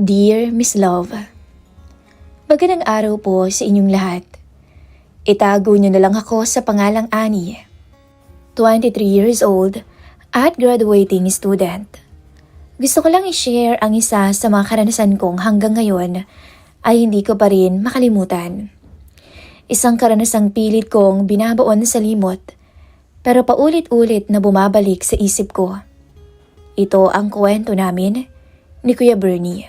Dear Miss Love, magandang araw po sa inyong lahat. Itago niyo na lang ako sa pangalang Annie, 23 years old at graduating student. Gusto ko lang i-share ang isa sa mga karanasan kong hanggang ngayon ay hindi ko pa rin makalimutan. Isang karanasang pilit kong binabaon sa limot pero paulit-ulit na bumabalik sa isip ko. Ito ang kwento namin ni Kuya Bernie,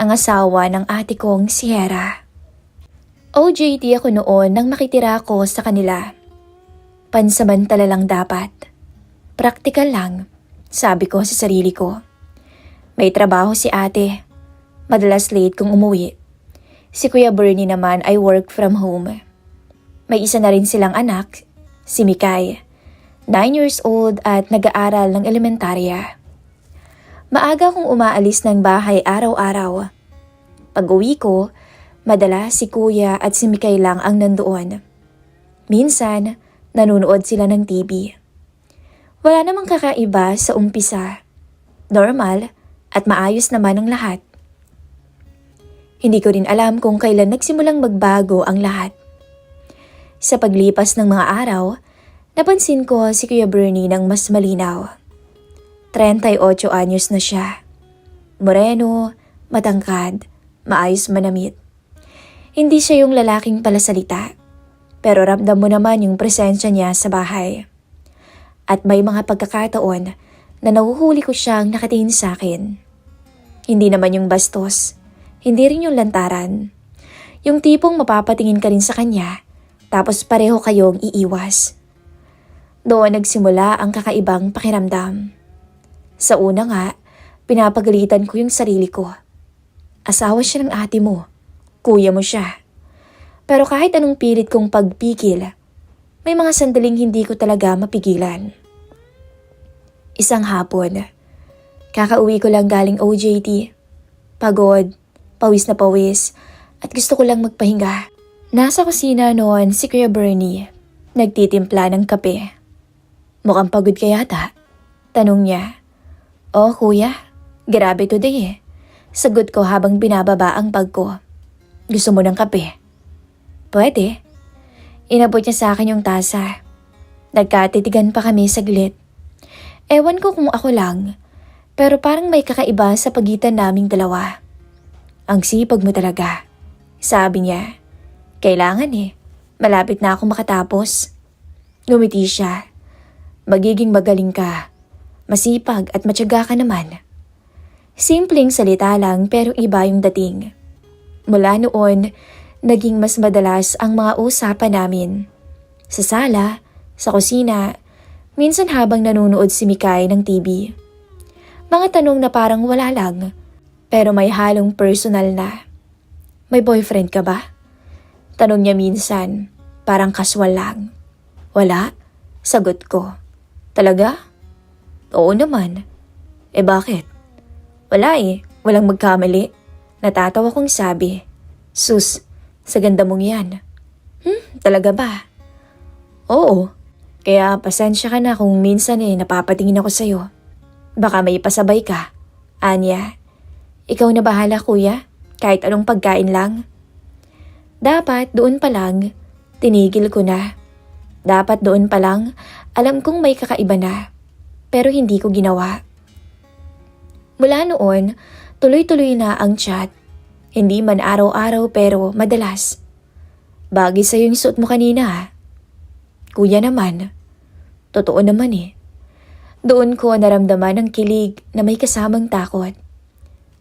ang asawa ng ate kong si Hera. OJT ako noon nang makitira ako sa kanila. Pansamantala lang dapat. Praktikal lang, sabi ko sa sarili ko. May trabaho si ate. Madalas late kung umuwi. Si Kuya Bernie naman ay work from home. May isa na rin silang anak, si Mikay, 9 years old at nag-aaral ng elementarya. Maaga akong umaalis ng bahay araw-araw. Pag-uwi ko, madalas si Kuya at si Mikay lang ang nandoon. Minsan, nanonood sila ng TV. Wala namang kakaiba sa umpisa. Normal at maayos naman ang lahat. Hindi ko rin alam kung kailan nagsimulang magbago ang lahat. Sa paglipas ng mga araw, napansin ko si Kuya Bernie ng mas malinaw. 38 anyos na siya. Moreno, matangkad, maayos manamit. Hindi siya yung lalaking palasalita, pero ramdam mo naman yung presensya niya sa bahay. At may mga pagkakataon na nahuhuli ko siyang nakatingin sa akin. Hindi naman yung bastos, hindi rin yung lantaran. Yung tipong mapapatingin ka rin sa kanya, tapos pareho kayong iiwas. Doon nagsimula ang kakaibang pakiramdam. Sa una nga, pinapagalitan ko yung sarili ko. Asawa siya ng ate mo, kuya mo siya. Pero kahit anong pilit kong pagpigil, may mga sandaling hindi ko talaga mapigilan. Isang hapon, kakauwi ko lang galing OJT. Pagod, pawis na pawis, at gusto ko lang magpahinga. Nasa kusina noon si Kuya Bernie, nagtitimpla ng kape. Mukhang pagod ka yata, tanong niya. Oh kuya, grabe today eh. Sagot ko habang binababa ang bag ko. Gusto mo ng kape? Pwede. Inabot niya sa akin yung tasa. Nagkatitigan pa kami saglit. Ewan ko kung ako lang, pero parang may kakaiba sa pagitan naming dalawa. Ang sipag mo talaga, sabi niya. Kailangan eh, malapit na ako makatapos. Ngumiti siya. Magiging magaling ka. Masipag at matyaga ka naman. Simpleng salita lang pero iba yung dating. Mula noon, naging mas madalas ang mga usapan namin. Sa sala, sa kusina, minsan habang nanonood si Mikay ng TV. Mga tanong na parang wala lang, pero may halong personal na. May boyfriend ka ba? Tanong niya minsan, parang casual lang. Wala? Sagot ko. Talaga? Oo naman. Eh bakit? Wala eh, walang magkamali. Natatawa kong sabi. Sus, sa ganda mong yan. Talaga ba? Oo, kaya pasensya ka na kung minsan napapatingin ako sa'yo. Baka may pasabay ka. Anya, ikaw na bahala kuya, kahit anong pagkain lang. Dapat doon pa lang, tinigil ko na. Dapat doon pa lang, alam kong may kakaiba na. Pero hindi ko ginawa. Mula noon, tuloy-tuloy na ang chat. Hindi man araw-araw pero madalas. Bagay sa'yo yung suot mo kanina ha. Kuya naman. Totoo naman eh. Doon ko naramdaman ang kilig na may kasamang takot.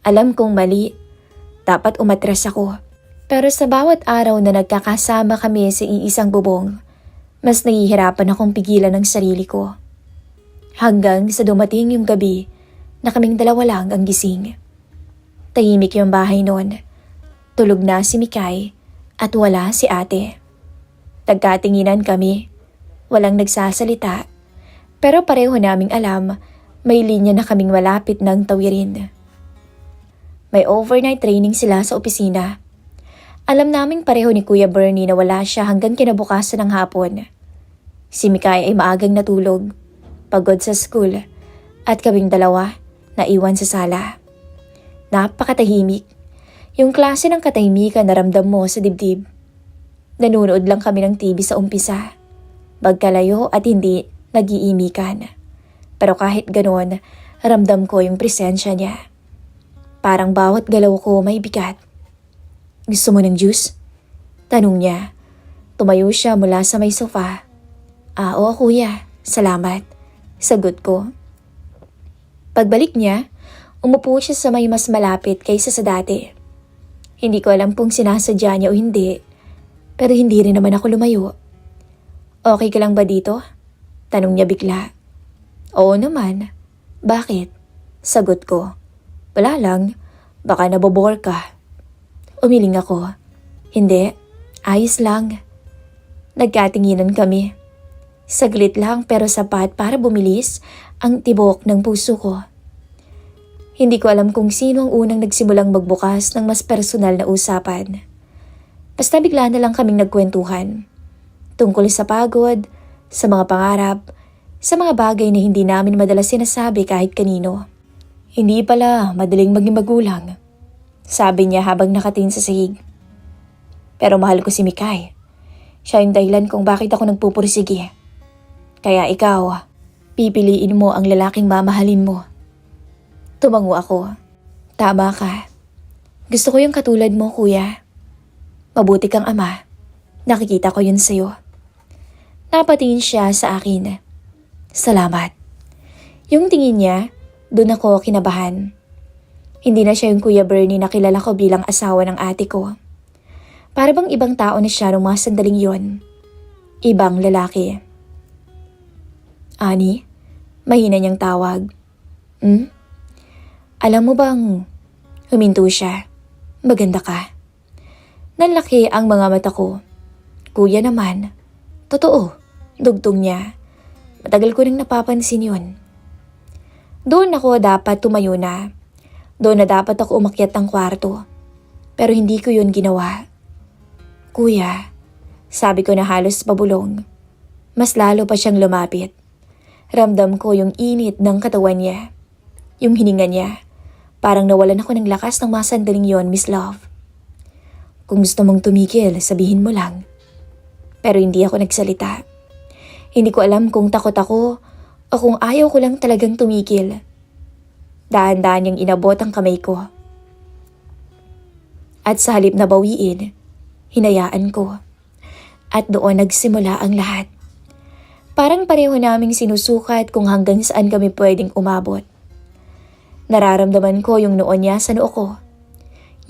Alam kong mali. Dapat umatras ako. Pero sa bawat araw na nagkakasama kami sa iisang bubong, mas nahihirapan akong pigilan ang sarili ko. Hanggang sa dumating yung gabi na kaming dalawa lang ang gising. Tahimik yung bahay noon. Tulog na si Mikay at wala si ate. Nagkatinginan kami. Walang nagsasalita. Pero pareho naming alam may linya na kaming malapit ng tawirin. May overnight training sila sa opisina. Alam naming pareho ni Kuya Bernie na wala siya hanggang kinabukasan ng hapon. Si Mikay ay maagang natulog. Pagod sa school, at kaming dalawa naiwan sa sala. Napakatahimik. Yung klase ng katahimikan na ramdam mo sa dibdib. Nanonood lang kami ng TV sa umpisa. Magkalayo at hindi nag-iimikan. Pero kahit ganoon, ramdam ko yung presensya niya. Parang bawat galaw ko may bigat. Gusto mo ng juice? Tanong niya. Tumayo siya mula sa may sofa. Oo kuya, salamat. Sagot ko. Pagbalik niya, umupo siya sa may mas malapit kaysa sa dati. Hindi ko alam kung sinasadya niya o hindi, pero hindi rin naman ako lumayo. Okay ka lang ba dito? Tanong niya bigla. Oo naman. Bakit? Sagot ko. Wala lang, baka nabobore ka. Umiling ako. Hindi, ayos lang. Nagkatinginan kami. Saglit lang pero sapat para bumilis ang tibok ng puso ko. Hindi ko alam kung sino ang unang nagsimulang magbukas ng mas personal na usapan. Basta bigla na lang kaming nagkwentuhan. Tungkol sa pagod, sa mga pangarap, sa mga bagay na hindi namin madalas sinasabi kahit kanino. Hindi pala madaling maging magulang, sabi niya habang nakatingin sa sahig. Pero mahal ko si Mikay. Siya yung dahilan kung bakit ako nagpupursige. Kaya ikaw, pipiliin mo ang lalaking mamahalin mo. Tumango ako. Tama ka. Gusto ko yung katulad mo, kuya. Mabuti kang ama. Nakikita ko yun sa'yo. Napatingin siya sa akin. Salamat. Yung tingin niya, doon ako kinabahan. Hindi na siya yung Kuya Bernie na kilala ko bilang asawa ng ate ko. Para bang ibang tao na siya nung mga sandaling yon. Ibang lalaki. Ani, mahina niyang tawag. Alam mo bang, huminto siya. Maganda ka. Nanlaki ang mga mata ko. Kuya naman. Totoo. Dugtong niya. Matagal ko rin napapansin yun. Doon ako dapat tumayo na. Doon na dapat ako umakyat ng kwarto. Pero hindi ko yun ginawa. Kuya, sabi ko na halos pabulong. Mas lalo pa siyang lumapit. Ramdam ko yung init ng katawan niya. Yung hininga niya. Parang nawalan ako ng lakas ng mga sandaling yon, Miss Love. Kung gusto mong tumigil, sabihin mo lang. Pero hindi ako nagsalita. Hindi ko alam kung takot ako o kung ayaw ko lang talagang tumigil. Dahan-dahan niyang inabot ang kamay ko. At sa halip na bawiin, hinayaan ko. At doon nagsimula ang lahat. Parang pareho naming sinusukat kung hanggang saan kami pwedeng umabot. Nararamdaman ko yung noo niya sa noo ko.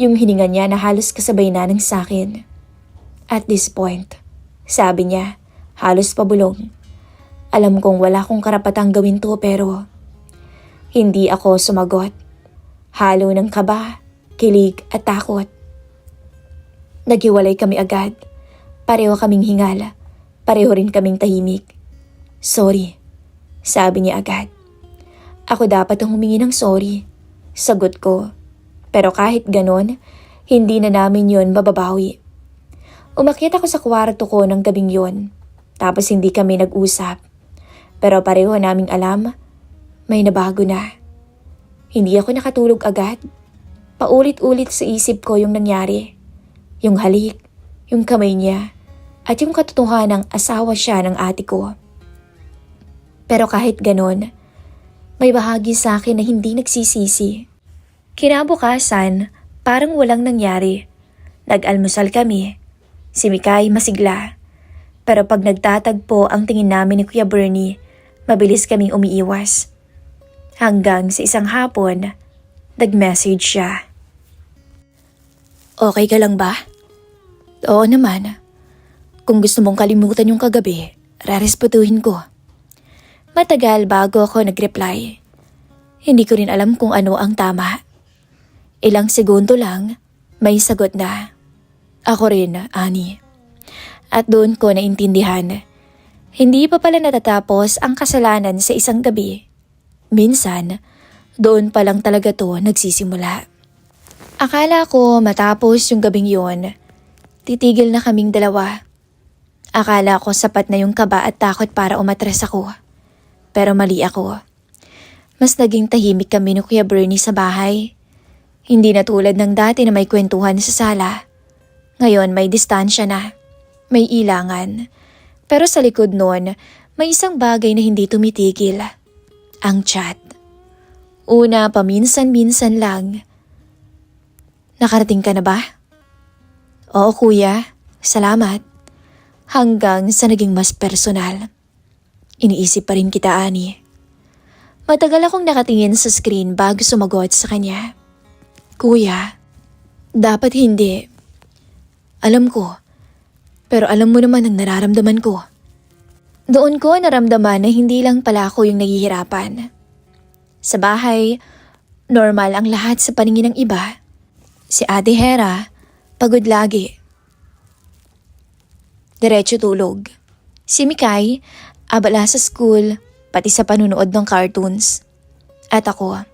Yung hininga niya na halos kasabay na ng sakin. At this point, sabi niya, halos pabulong. Alam kong wala kong karapatang gawin to pero hindi ako sumagot. Halo ng kaba, kilig at takot. Naghiwalay kami agad. Pareho kaming hingala. Pareho rin kaming tahimik. Sorry, sabi niya agad. Ako dapat ang humingi ng sorry. Sagot ko. Pero kahit ganon, hindi na namin yon mababawi. Umakyat ako sa kwarto ko ng gabing yon. Tapos hindi kami nag-usap. Pero pareho naming alam, may nabago na. Hindi ako nakatulog agad. Paulit-ulit sa isip ko yung nangyari. Yung halik, yung kamay niya, at yung katotohanang asawa siya ng ate ko. Pero kahit ganon, may bahagi sa akin na hindi nagsisisi. Kinabukasan, parang walang nangyari. Nag-almusal kami. Si Mikay masigla. Pero pag nagtatagpo ang tingin namin ni Kuya Bernie, mabilis kaming umiiwas. Hanggang sa isang hapon, nag-message siya. Okay ka lang ba? Oo naman. Kung gusto mong kalimutan yung kagabi, rarespetuhin ko. Matagal bago ako nag-reply. Hindi ko rin alam kung ano ang tama. Ilang segundo lang, may sagot na. Ako rin, Ani. At doon ko naintindihan. Hindi pa pala natatapos ang kasalanan sa isang gabi. Minsan, doon pa lang talaga to nagsisimula. Akala ko matapos yung gabing yon, titigil na kaming dalawa. Akala ko sapat na yung kaba at takot para umatres ako. Pero mali ako. Mas naging tahimik kami ni Kuya Bernie sa bahay. Hindi na tulad ng dati na may kwentuhan sa sala. Ngayon may distansya na. May ilangan. Pero sa likod nun, may isang bagay na hindi tumitigil. Ang chat. Una, paminsan-minsan lang. Nakarating ka na ba? Oo kuya, salamat. Hanggang sa naging mas personal. Iniisip pa rin kita, Ani. Matagal akong nakatingin sa screen bago sumagot sa kanya. Kuya, dapat hindi. Alam ko, pero alam mo naman ang nararamdaman ko. Doon ko naramdaman na hindi lang pala ako yung naghihirapan. Sa bahay, normal ang lahat sa paningin ng iba. Si Ate Hera, pagod lagi. Diretso tulog. Si Mikay, abala sa school, pati sa panunood ng cartoons. At ako,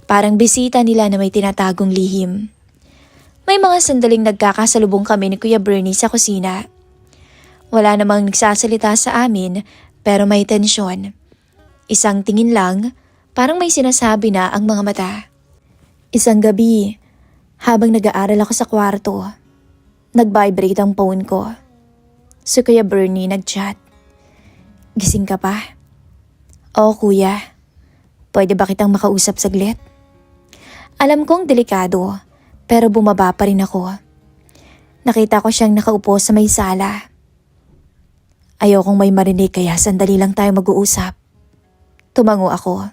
parang bisita nila na may tinatagong lihim. May mga sandaling nagkakasalubong kami ni Kuya Bernie sa kusina. Wala namang nagsasalita sa amin pero may tensyon. Isang tingin lang, parang may sinasabi na ang mga mata. Isang gabi, habang nag-aaral ako sa kwarto, nag-vibrate ang phone ko. Si Kuya Bernie nag-chat. Gising ka pa? Oo kuya. Pwede ba kitang makausap saglit? Alam kong delikado, pero bumaba pa rin ako. Nakita ko siyang nakaupo sa may sala. Ayokong may marinig kaya sandali lang tayo mag-uusap. Tumango ako.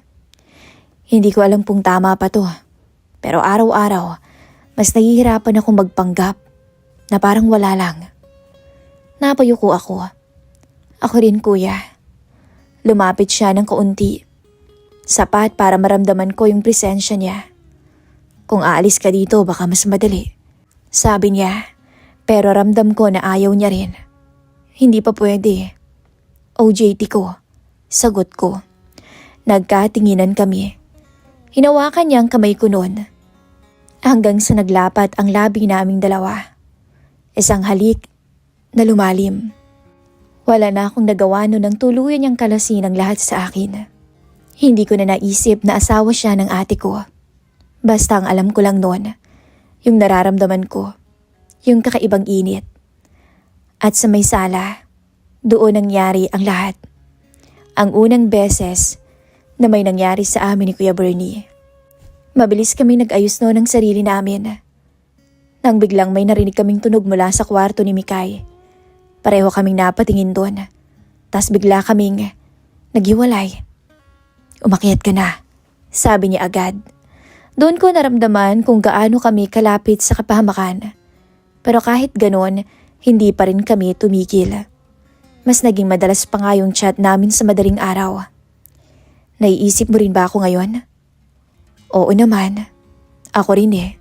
Hindi ko alam kung tama pa to. Pero araw-araw, mas nahihirapan akong magpanggap na parang wala lang. Napayuko ako. Ako rin kuya. Lumapit siya ng kaunti. Sapat para maramdaman ko yung presensya niya. Kung aalis ka dito baka mas madali. Sabi niya, pero ramdam ko na ayaw niya rin. Hindi pa pwede. OJT ko. Sagot ko. Nagkatinginan kami. Hinawakan niya ang kamay ko noon. Hanggang sa naglapat ang labi naming dalawa. Isang halik na lumalim. Wala na akong nagawa noon ng tuluyan niyang kalasin ang lahat sa akin. Hindi ko na naisip na asawa siya ng ate ko. Basta ang alam ko lang noon, yung nararamdaman ko, yung kakaibang init. At sa may sala, doon nangyari ang lahat. Ang unang beses na may nangyari sa amin ni Kuya Bernie. Mabilis kami nag-ayos noon ng sarili namin. Nang biglang may narinig kaming tunog mula sa kwarto ni Mikay. Pareho kaming napatingin doon. Tas bigla kaming naghiwalay. Umakyat ka na, sabi niya agad. Doon ko naramdaman kung gaano kami kalapit sa kapahamakan. Pero kahit ganon, hindi pa rin kami tumigil. Mas naging madalas pa nga yung chat namin sa madaling araw. Naiisip mo rin ba ako ngayon? Oo naman. Ako rin eh.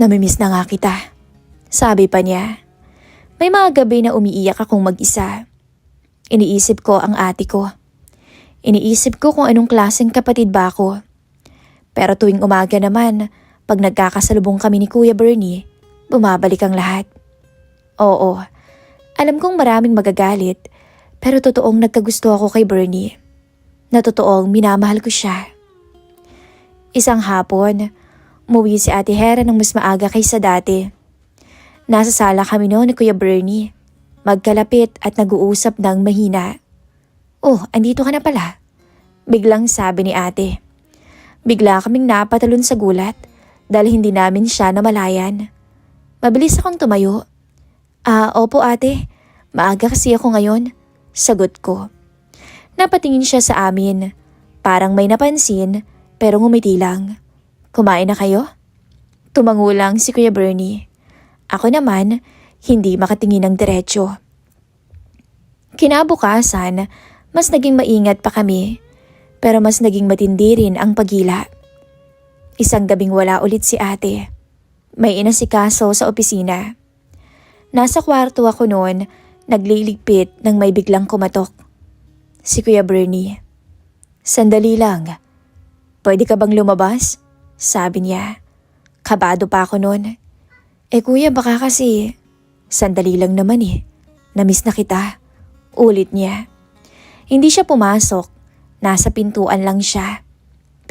Namimiss na nga kita. Sabi pa niya. May mga gabi na umiiyak akong mag-isa. Iniisip ko ang ate ko. Iniisip ko kung anong klaseng kapatid ba ako. Pero tuwing umaga naman, pag nagkakasalubong kami ni Kuya Bernie, bumabalik ang lahat. Oo, alam kong maraming magagalit, pero totoong nagkagusto ako kay Bernie. Na totoong minamahal ko siya. Isang hapon, umuwi si Ate Hera ng mas maaga kaysa dati. Nasa sala kami noon ni Kuya Bernie. Magkalapit at nag-uusap ng mahina. Oh, andito ka na pala. Biglang sabi ni ate. Bigla kaming napatalon sa gulat dahil hindi namin siya namalayan. Mabilis akong tumayo. Opo ate. Maaga kasi ako ngayon. Sagot ko. Napatingin siya sa amin. Parang may napansin pero ngumiti lang. Kumain na kayo? Tumango lang si Kuya Bernie. Ako naman, hindi makatingin ng diretsyo. Kinabukasan, mas naging maingat pa kami, pero mas naging matindi rin ang pagila. Isang gabing wala ulit si ate. May inasikaso sa opisina. Nasa kwarto ako noon, nagliligpit nang may biglang kumatok. Si Kuya Bernie. Sandali lang. Pwede ka bang lumabas? Sabi niya. Kabado pa ako noon. Kuya baka kasi, sandali lang naman eh. Namiss na kita. Ulit niya. Hindi siya pumasok. Nasa pintuan lang siya.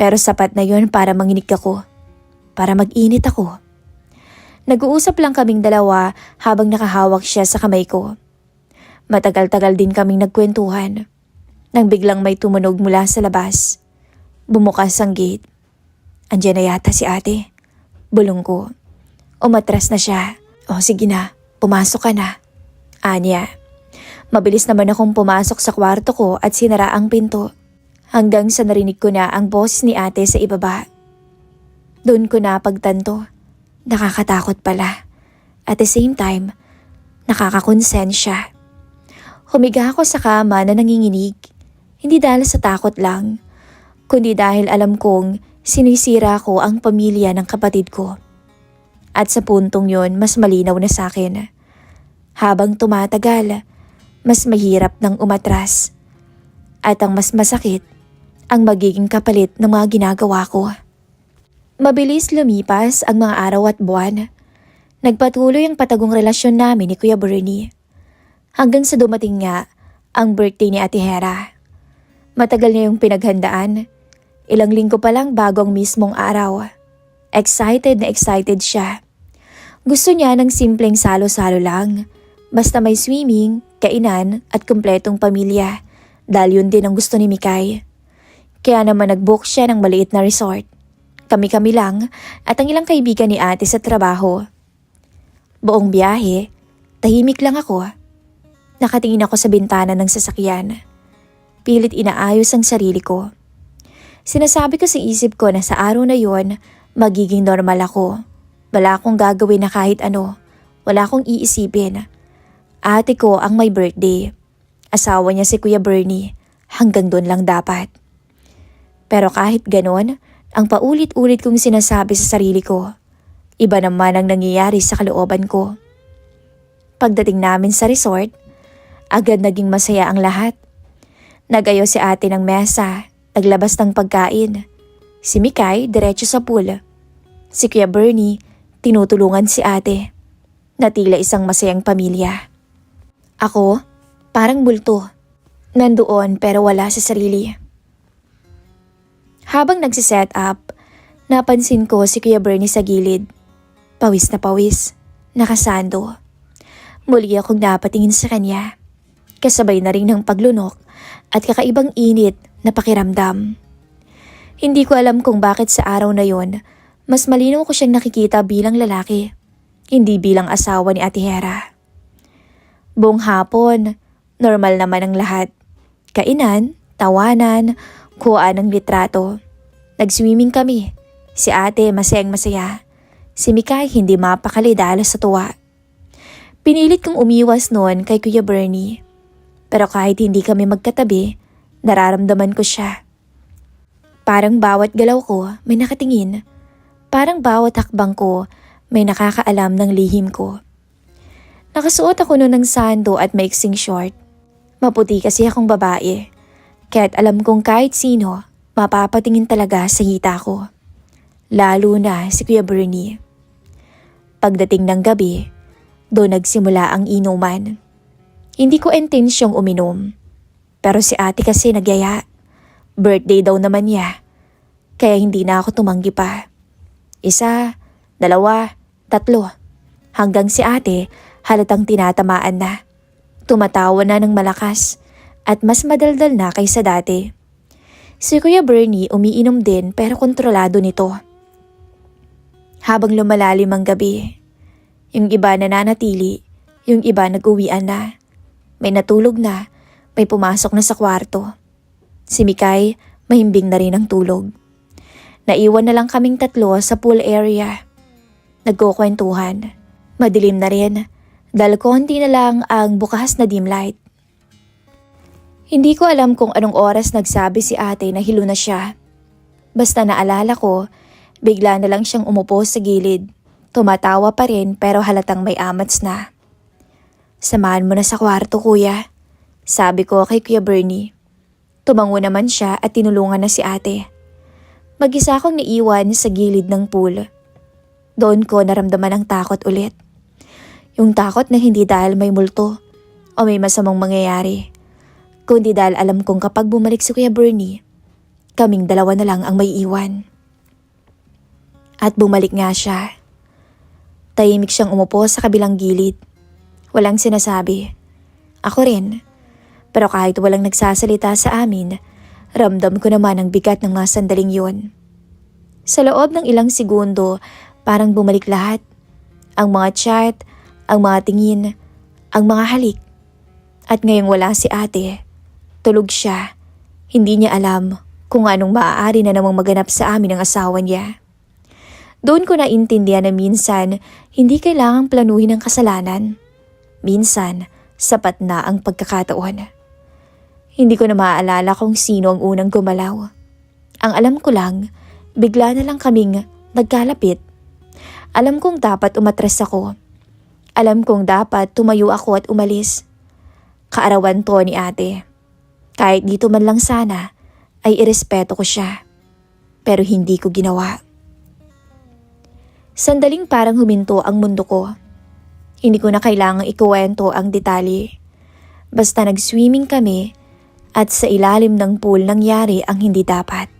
Pero sapat na yon para manginig ako. para mag-init ako. Nag-uusap lang kaming dalawa habang nakahawak siya sa kamay ko. Matagal-tagal din kaming nagkwentuhan. Nang biglang may tumunog mula sa labas. Bumukas ang gate. Andiyan na yata si ate. Bulong ko. Umatras na siya. O sige na, pumasok ka na. Anya. Mabilis naman akong pumasok sa kwarto ko at sinara ang pinto. Hanggang sa narinig ko na ang boses ni ate sa ibaba. Doon ko na pagtanto. Nakakatakot pala. At the same time, nakakakonsensya. Humiga ako sa kama na nanginginig. Hindi dahil sa takot lang, kundi dahil alam kong sinisira ko ang pamilya ng kapatid ko. At sa puntong yon, mas malinaw na sa akin. Habang tumatagal, mas mahirap nang umatras. At ang mas masakit, ang magiging kapalit ng mga ginagawa ko. Mabilis lumipas ang mga araw at buwan. Nagpatuloy ang patagong relasyon namin ni Kuya Bernie. Hanggang sa dumating nga ang birthday ni Ate Hera. Matagal niya yung pinaghandaan. Ilang linggo pa lang bago ang mismong araw. Excited na excited siya. Gusto niya ng simpleng salo-salo lang. Basta may swimming, kainan at kumpletong pamilya. Dahil yun din ang gusto ni Mikay. Kaya naman nag-book siya ng maliit na resort. Kami-kami lang at ang ilang kaibigan ni ate sa trabaho. Buong biyahe, tahimik lang ako. Nakatingin ako sa bintana ng sasakyan. Pilit inaayos ang sarili ko. Sinasabi ko sa isip ko na sa araw na yon, magiging normal ako. Wala akong gagawin na kahit ano. Wala akong iisipin. Ate ko ang may birthday. Asawa niya si Kuya Bernie. Hanggang doon lang dapat. Pero kahit ganon, ang paulit-ulit kong sinasabi sa sarili ko, iba naman ang nangyayari sa kalooban ko. Pagdating namin sa resort, agad naging masaya ang lahat. Nag-ayos si ate ng mesa, naglabas ng pagkain. Si Mikay, diretso sa pool. Si Kuya Bernie, tinutulungan si ate. Natila isang masayang pamilya. Ako, parang bulto. Nandoon pero wala sa sarili. Habang nagsiset up, napansin ko si Kuya Bernie sa gilid. Pawis na pawis, nakasando. Muli akong napatingin sa kanya. Kasabay na rin ng paglunok at kakaibang init na pakiramdam. Hindi ko alam kung bakit sa araw na yon, mas malinaw ko siyang nakikita bilang lalaki, hindi bilang asawa ni Ate Hera. Buong hapon, normal naman ang lahat. Kainan, tawanan, kuhaan ng litrato. Nag-swimming kami. Si ate masayang masaya. Si Mikay hindi mapakali dahil sa tuwa. Pinilit kong umiwas noon kay Kuya Bernie. Pero kahit hindi kami magkatabi, nararamdaman ko siya. Parang bawat galaw ko may nakatingin. Parang bawat hakbang ko may nakakaalam ng lihim ko. Nakasuot ako noon ng sando at maiksing short. Maputi kasi akong babae. Kaya't alam kong kahit sino, mapapatingin talaga sa hita ko. Lalo na si Kuya Bernie. Pagdating ng gabi, doon nagsimula ang inuman. Hindi ko intensyong uminom. Pero si ate kasi nagyaya. Birthday daw naman niya. Kaya hindi na ako tumanggi pa. 1, 2, 3. Hanggang si ate halatang tinatamaan na. Tumatawa na ng malakas. At mas madaldal na kaysa dati. Si Kuya Bernie umiinom din pero kontrolado nito. Habang lumalalim ang gabi, yung iba nananatili, yung iba nag-uwian na. May natulog na, may pumasok na sa kwarto. Si Mikay, mahimbing na rin ang tulog. Naiwan na lang kaming 3 sa pool area. Nagkukwentuhan. Madilim na rin, dahil konti na lang ang bukas na dim light. Hindi ko alam kung anong oras nagsabi si ate na hilo na siya. Basta naalala ko, bigla na lang siyang umupo sa gilid. Tumatawa pa rin pero halatang may amats na. Samahan mo na sa kwarto kuya, sabi ko kay Kuya Bernie. Tumango naman siya at tinulungan na si ate. Mag-isa akong naiwan sa gilid ng pool. Doon ko naramdaman ang takot ulit. Yung takot na hindi dahil may multo o may masamang mangyayari. Kundi dahil alam kong kapag bumalik si Kuya Bernie, kaming dalawa na lang ang may iwan. At bumalik nga siya. Tahimik siyang umupo sa kabilang gilid. Walang sinasabi. Ako rin. Pero kahit walang nagsasalita sa amin, ramdam ko naman ang bigat ng mga sandaling yun. Sa loob ng ilang segundo, parang bumalik lahat. Ang mga chat, ang mga tingin, ang mga halik. At ngayong wala si ate, tulog siya. Hindi niya alam kung anong maaari na namang maganap sa amin ng asawa niya. Doon ko naintindihan na minsan, hindi kailangang planuhin ang kasalanan. Minsan, sapat na ang pagkakataon. Hindi ko na maaalala kung sino ang unang gumalaw. Ang alam ko lang, bigla na lang kaming nagkalapit. Alam kong dapat umatras ako. Alam kong dapat tumayo ako at umalis. Kaarawan to ni ate. Kahit dito man lang sana, ay irespeto ko siya. Pero hindi ko ginawa. Sandaling parang huminto ang mundo ko. Hindi ko na kailangang ikuwento ang detalye. Basta nag-swimming kami at sa ilalim ng pool nangyari ang hindi dapat.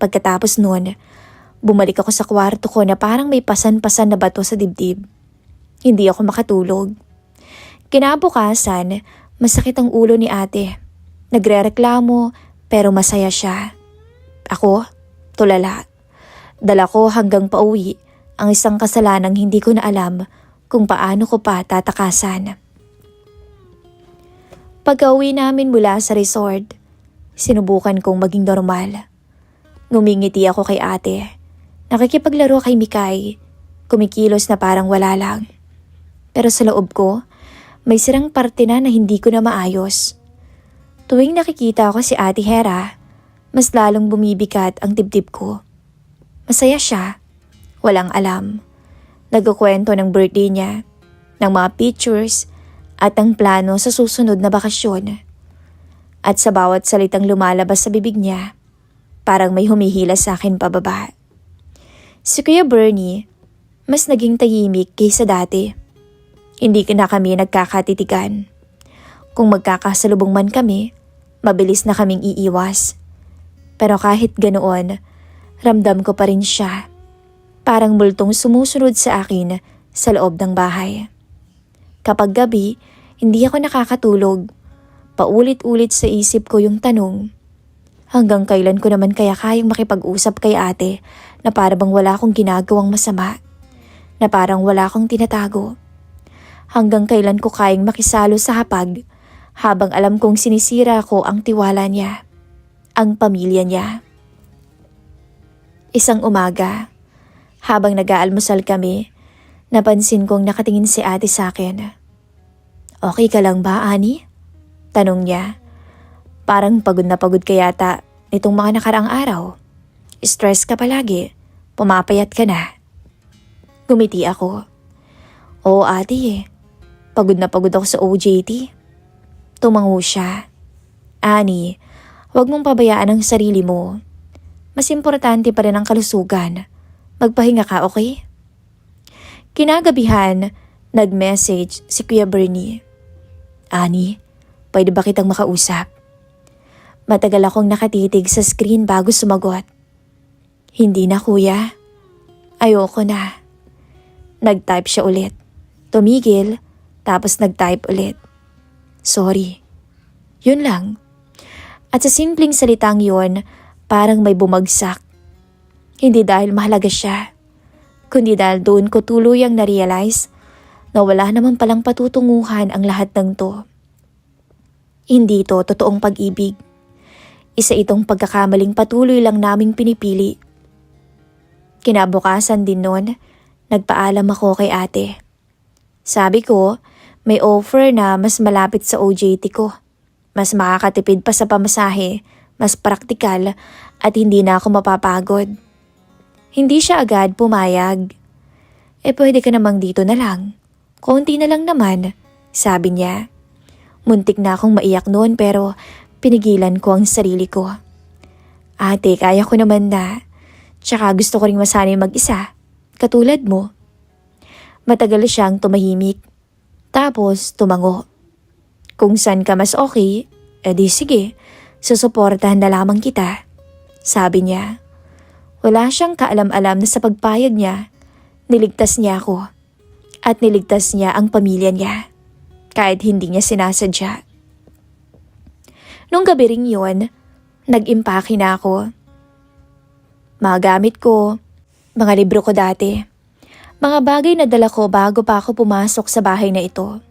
Pagkatapos noon, bumalik ako sa kwarto ko na parang may pasan-pasan na bato sa dibdib. Hindi ako makatulog. Kinabukasan, masakit ang ulo ni ate. Nagrereklamo pero masaya siya. Ako, tulala. Dala ko hanggang pauwi ang isang kasalanang hindi ko na alam kung paano ko pa tatakasan. Pag-uwi namin mula sa resort, sinubukan kong maging normal. Ngumingiti ako kay ate. Nakikipaglaro kay Mikay. Kumikilos na parang wala lang. Pero sa loob ko, may sirang parte na hindi ko na maayos. Tuwing nakikita ko si Ate Hera, mas lalong bumibigat ang dibdib ko. Masaya siya. Walang alam. Nagkukwento ng birthday niya, ng mga pictures, at ang plano sa susunod na bakasyon. At sa bawat salitang lumalabas sa bibig niya, parang may humihila sa akin pababa. Si Kuya Bernie, mas naging tahimik kaysa dati. Hindi na kami nagkakatitigan. Kung magkakasalubong man kami, mabilis na kaming iiwas. Pero kahit ganoon, ramdam ko pa rin siya. Parang multong sumusunod sa akin sa loob ng bahay. Kapag gabi, hindi ako nakakatulog. Paulit-ulit sa isip ko yung tanong, hanggang kailan ko naman kaya kayang makipag-usap kay ate na parang wala akong ginagawang masama, na parang wala akong tinatago. Hanggang kailan ko kayang makisalo sa hapag habang alam kong sinisira ko ang tiwala niya, ang pamilya niya. Isang umaga, habang nag-aalmusal kami, napansin kong nakatingin si ate sa akin. Okay ka lang ba, Ani? Tanong niya. Parang pagod na pagod ka yata nitong mga nakaraang araw. Stress ka palagi. Pumapayat ka na. Gumiti ako. Oo ate pagod na pagod ako sa OJT. Tumango siya. Ani, huwag mong pabayaan ang sarili mo. Mas importante pa rin ang kalusugan. Magpahinga ka, okay? Kinagabihan, nag-message si Kuya Bernie. Ani, pwede ba kitang makausap? Matagal akong nakatitig sa screen bago sumagot. Hindi na kuya. Ayoko na. Nag-type siya ulit. Tumigil, tapos nag-type ulit. Sorry. Yun lang. At sa simpleng salitang yun, parang may bumagsak. Hindi dahil mahalaga siya, kundi dahil doon ko tuluyang na-realize na wala naman palang patutunguhan ang lahat ng to. Hindi to totoong pag-ibig. Isa itong pagkakamaling patuloy lang naming pinipili. Kinabukasan din noon, nagpaalam ako kay ate. Sabi ko, may offer na mas malapit sa OJT ko. Mas makakatipid pa sa pamasahe, mas praktikal at hindi na ako mapapagod. Hindi siya agad pumayag. Pwede ka namang dito na lang. Konti na lang naman, sabi niya. Muntik na akong maiyak noon pero pinigilan ko ang sarili ko. Ate, kaya ko naman na. Tsaka gusto ko ring masanay mag-isa, katulad mo. Matagal siyang tumahimik. Tapos tumango. Kung saan ka mas okay, edi sige, susuportahan na lamang kita. Sabi niya. Wala siyang kaalam-alam na sa pagpayag niya, niligtas niya ako at niligtas niya ang pamilya niya kahit hindi niya sinasadya. Nung gabi ring yun, nag-impake na ako. Mga gamit ko, mga libro ko dati, mga bagay na dala ko bago pa ako pumasok sa bahay na ito.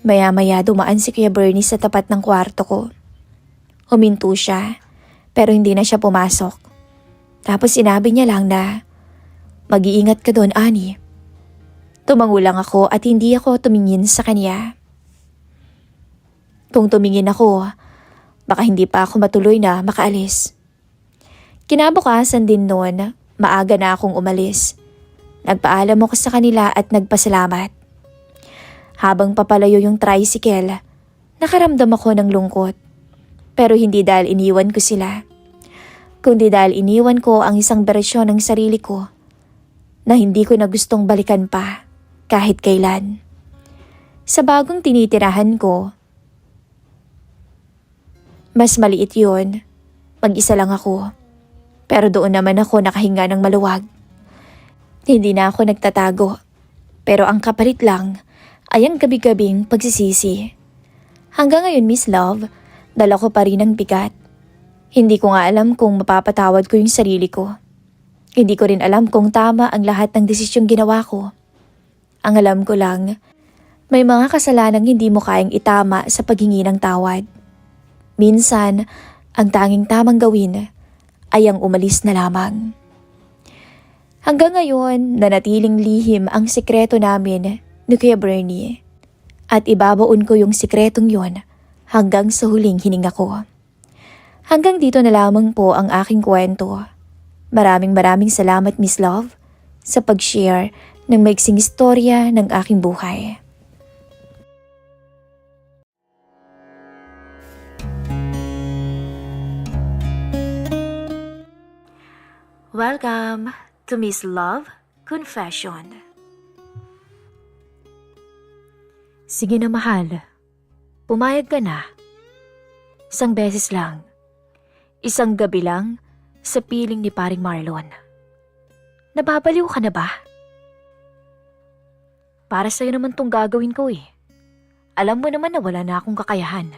Maya-maya dumaan si Kuya Bernie sa tapat ng kwarto ko. Huminto siya, pero hindi na siya pumasok. Tapos sinabi niya lang na, mag-iingat ka doon, Ani. Tumango lang ako at hindi ako tumingin sa kanya. Kung tumingin ako, baka hindi pa ako matuloy na makaalis. Kinabukasan din noon, maaga na akong umalis. Nagpaalam ako sa kanila at nagpasalamat. Habang papalayo yung tricycle, nakaramdam ako ng lungkot. Pero hindi dahil iniwan ko sila, kundi dahil iniwan ko ang isang bersyon ng sarili ko na hindi ko na gustong balikan pa kahit kailan. Sa bagong tinitirahan ko, mas maliit yun, mag-isa lang ako. Pero doon naman ako nakahinga ng maluwag. Hindi na ako nagtatago, pero ang kapalit lang ay ang gabi-gabing pagsisisi. Hanggang ngayon, Miss Love, dala ko pa rin ang bigat. Hindi ko nga alam kung mapapatawad ko yung sarili ko. Hindi ko rin alam kung tama ang lahat ng desisyong ginawa ko. Ang alam ko lang, may mga kasalanang hindi mo kayang itama sa paghingi ng tawad. Minsan, ang tanging tamang gawin ay ang umalis na lamang. Hanggang ngayon, nanatiling lihim ang sikreto namin ni Kuya Bernie. At ibabaon ko yung sikretong yon hanggang sa huling hininga ko. Hanggang dito na lamang po ang aking kwento. Maraming salamat, Miss Love, sa pag-share ng maiksing istorya ng aking buhay. Welcome to Miss Love Confession. Sige na, mahal. Pumayag ka na. Isang beses lang. Isang gabi lang sa piling ni paring Marlon. Nababaliw ka na ba? Para sa'yo naman tong gagawin ko eh. Alam mo naman na wala na akong kakayahan.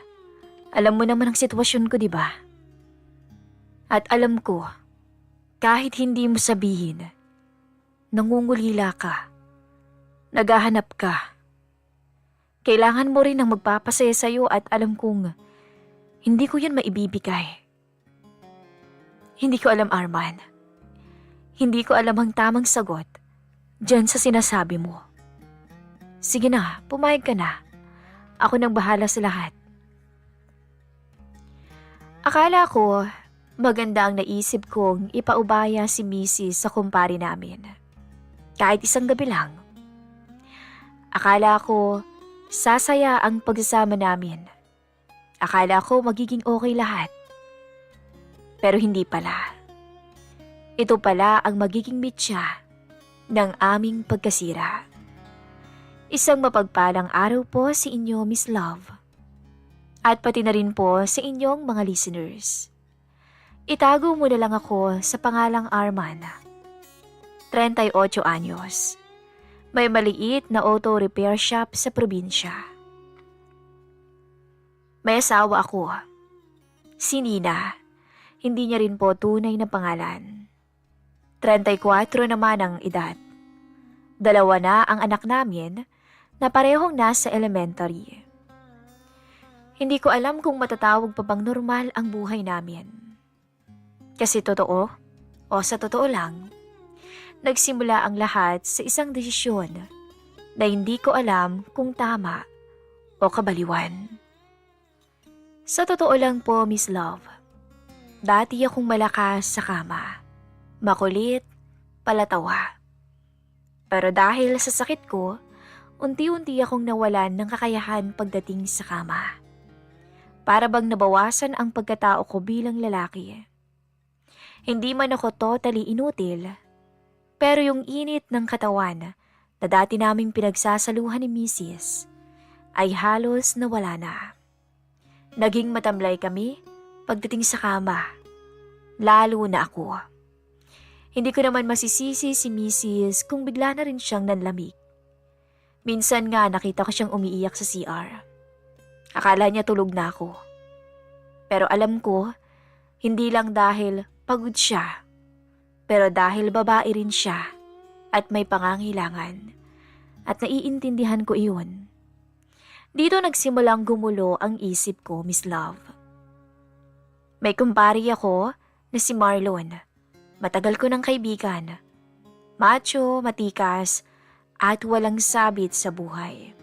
Alam mo naman ang sitwasyon ko, di ba? At alam ko, kahit hindi mo sabihin, nangungulila ka, naghahanap ka. Kailangan mo rin ng magpapasaya sa'yo at alam kong hindi ko yan maibibigay. Hindi ko alam, Arman. Hindi ko alam ang tamang sagot dyan sa sinasabi mo. Sige na, pumayag ka na. Ako nang bahala sa lahat. Akala ko, maganda ang naisip kong ipaubaya si Mrs. sa kumpare namin. Kahit isang gabi lang. Akala ko, sasaya ang pagsasama namin. Akala ko magiging okay lahat. Pero hindi pala. Ito pala ang magiging mitya ng aming pagkasira. Isang mapagpalang araw po sa inyo, Miss Love. At pati na rin po sa inyong mga listeners. Itago mo na lang ako sa pangalang Arman. 38 anyos. May maliit na auto repair shop sa probinsya. May asawa ako. Si Nina. Hindi niya rin po tunay na pangalan. 34 naman ang edad. 2 na ang anak namin na parehong nasa elementary. Hindi ko alam kung matatawag pa bang normal ang buhay namin. Kasi totoo, o sa totoo lang, nagsimula ang lahat sa isang desisyon na hindi ko alam kung tama o kabaliwan. Sa totoo lang po, Miss Love, dati akong malakas sa kama, makulit, palatawa. Pero dahil sa sakit ko, unti-unti akong nawalan ng kakayahan pagdating sa kama. Para bang nabawasan ang pagkatao ko bilang lalaki. Hindi man ako totally inutil, pero yung init ng katawan na dati naming pinagsasaluhan ni Mrs. ay halos nawala na. Naging matamlay kami pagdating sa kama, lalo na ako. Hindi ko naman masisisi si Mrs. kung bigla na rin siyang nanlamig. Minsan nga nakita ko siyang umiiyak sa CR. Akala niya tulog na ako. Pero alam ko, hindi lang dahil pagod siya, pero dahil babae rin siya at may pangangailangan. At naiintindihan ko iyon. Dito nagsimulang gumulo ang isip ko, Miss Love. May kumpari ako na si Marlon. Matagal ko ng kaibigan. Macho, matikas, at walang sabit sa buhay.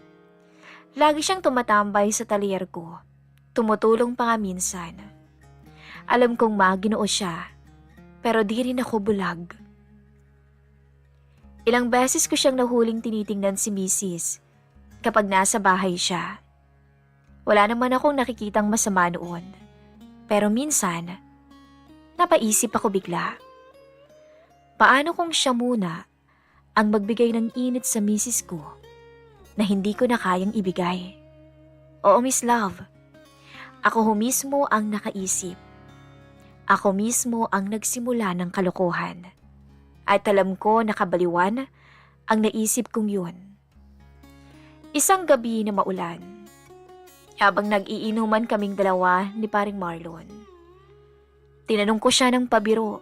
Lagi siyang tumatambay sa talyer ko. Tumutulong pa nga minsan. Alam kong maginoo siya, pero di rin ako bulag. Ilang beses ko siyang nahuling tinitingnan si Mrs. kapag nasa bahay siya. Wala naman akong nakikitang masama noon. Pero minsan, napaisip ako bigla. Paano kung siya muna ang magbigay ng init sa misis ko na hindi ko na kayang ibigay? Oo, Miss Love. Ako mismo ang nakaisip. Ako mismo ang nagsimula ng kalokohan. At alam ko na kabaliwan ang naisip kong yun. Isang gabi na maulan, habang nag-iinuman kaming dalawa ni paring Marlon. Tinanong ko siya ng pabiro,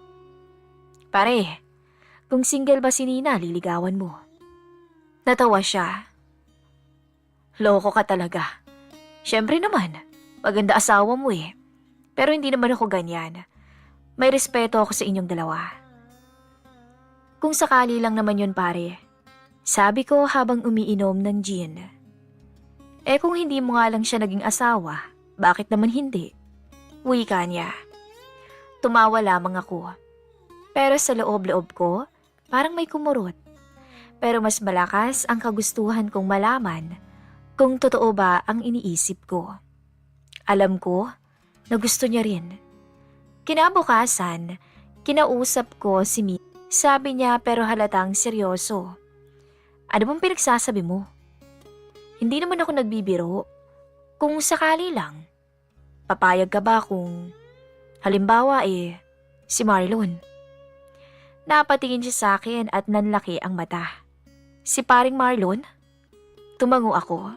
"Pare, kung single ba si Nina, liligawan mo?" Natawa siya. "Loko ka talaga. Siyempre naman, maganda asawa mo eh. Pero hindi naman ako ganyan. May respeto ako sa inyong dalawa." "Kung sakali lang naman yun pare," sabi ko habang umiinom ng gin. Kung hindi mo nga lang siya naging asawa, bakit naman hindi? Wika niya. Tumawa lamang ako. Pero sa loob-loob ko, parang may kumurot. Pero mas malakas ang kagustuhan kong malaman kung totoo ba ang iniisip ko. Alam ko na gusto niya rin. Kinabukasan, kinausap ko si Mi. Sabi niya pero halatang seryoso. "Ano bang pinagsasabi mo?" "Hindi naman ako nagbibiro. Kung sakali lang, papayag ka ba kung halimbawa si Marlon?" Napatingin siya sa akin at nanlaki ang mata. "Si paring Marlon?" Tumango ako.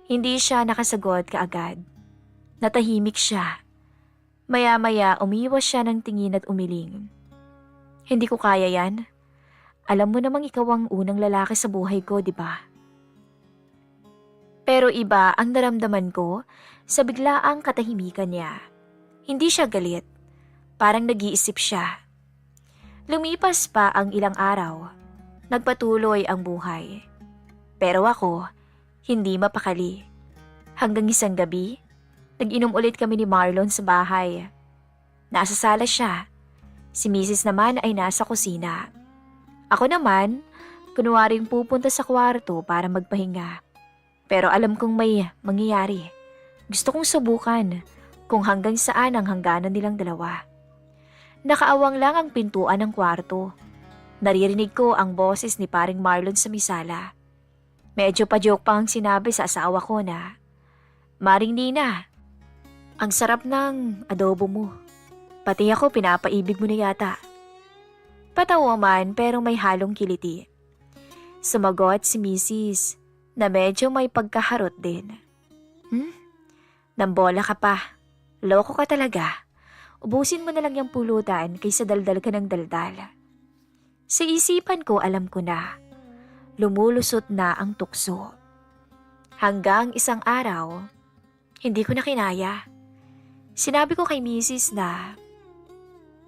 Hindi siya nakasagot kaagad. Natahimik siya. Maya-maya umiwas siya ng tingin at umiling. "Hindi ko kaya yan. Alam mo namang ikaw ang unang lalaki sa buhay ko, di ba?" Pero iba ang naramdaman ko sa biglaang katahimikan niya. Hindi siya galit. Parang nag-iisip siya. Lumipas pa ang ilang araw. Nagpatuloy ang buhay. Pero ako, hindi mapakali. Hanggang isang gabi, nag-inom ulit kami ni Marlon sa bahay. Nasa sala siya. Si Mrs. naman ay nasa kusina. Ako naman, kunwaring pupunta sa kwarto para magpahinga. Pero alam kong may mangyayari. Gusto kong subukan kung hanggang saan ang hangganan nilang dalawa. Nakaawang lang ang pintuan ng kwarto. Naririnig ko ang boses ni paring Marlon sa misala. Medyo pa-joke pa ang sinabi sa asawa ko na, "Maring Nina, ang sarap ng adobo mo. Pati ako pinapaibig mo na yata." Patawa man pero may halong kiliti. Sumagot si Mrs. na medyo may pagkaharot din. "Nambola ka pa. Loko ka talaga. Ubusin mo na lang yung pulutan kaysa daldal ka ng daldal." Sa isipan ko alam ko na. Lumulusot na ang tukso. Hanggang isang araw, hindi ko na kinaya. Sinabi ko kay Mrs. na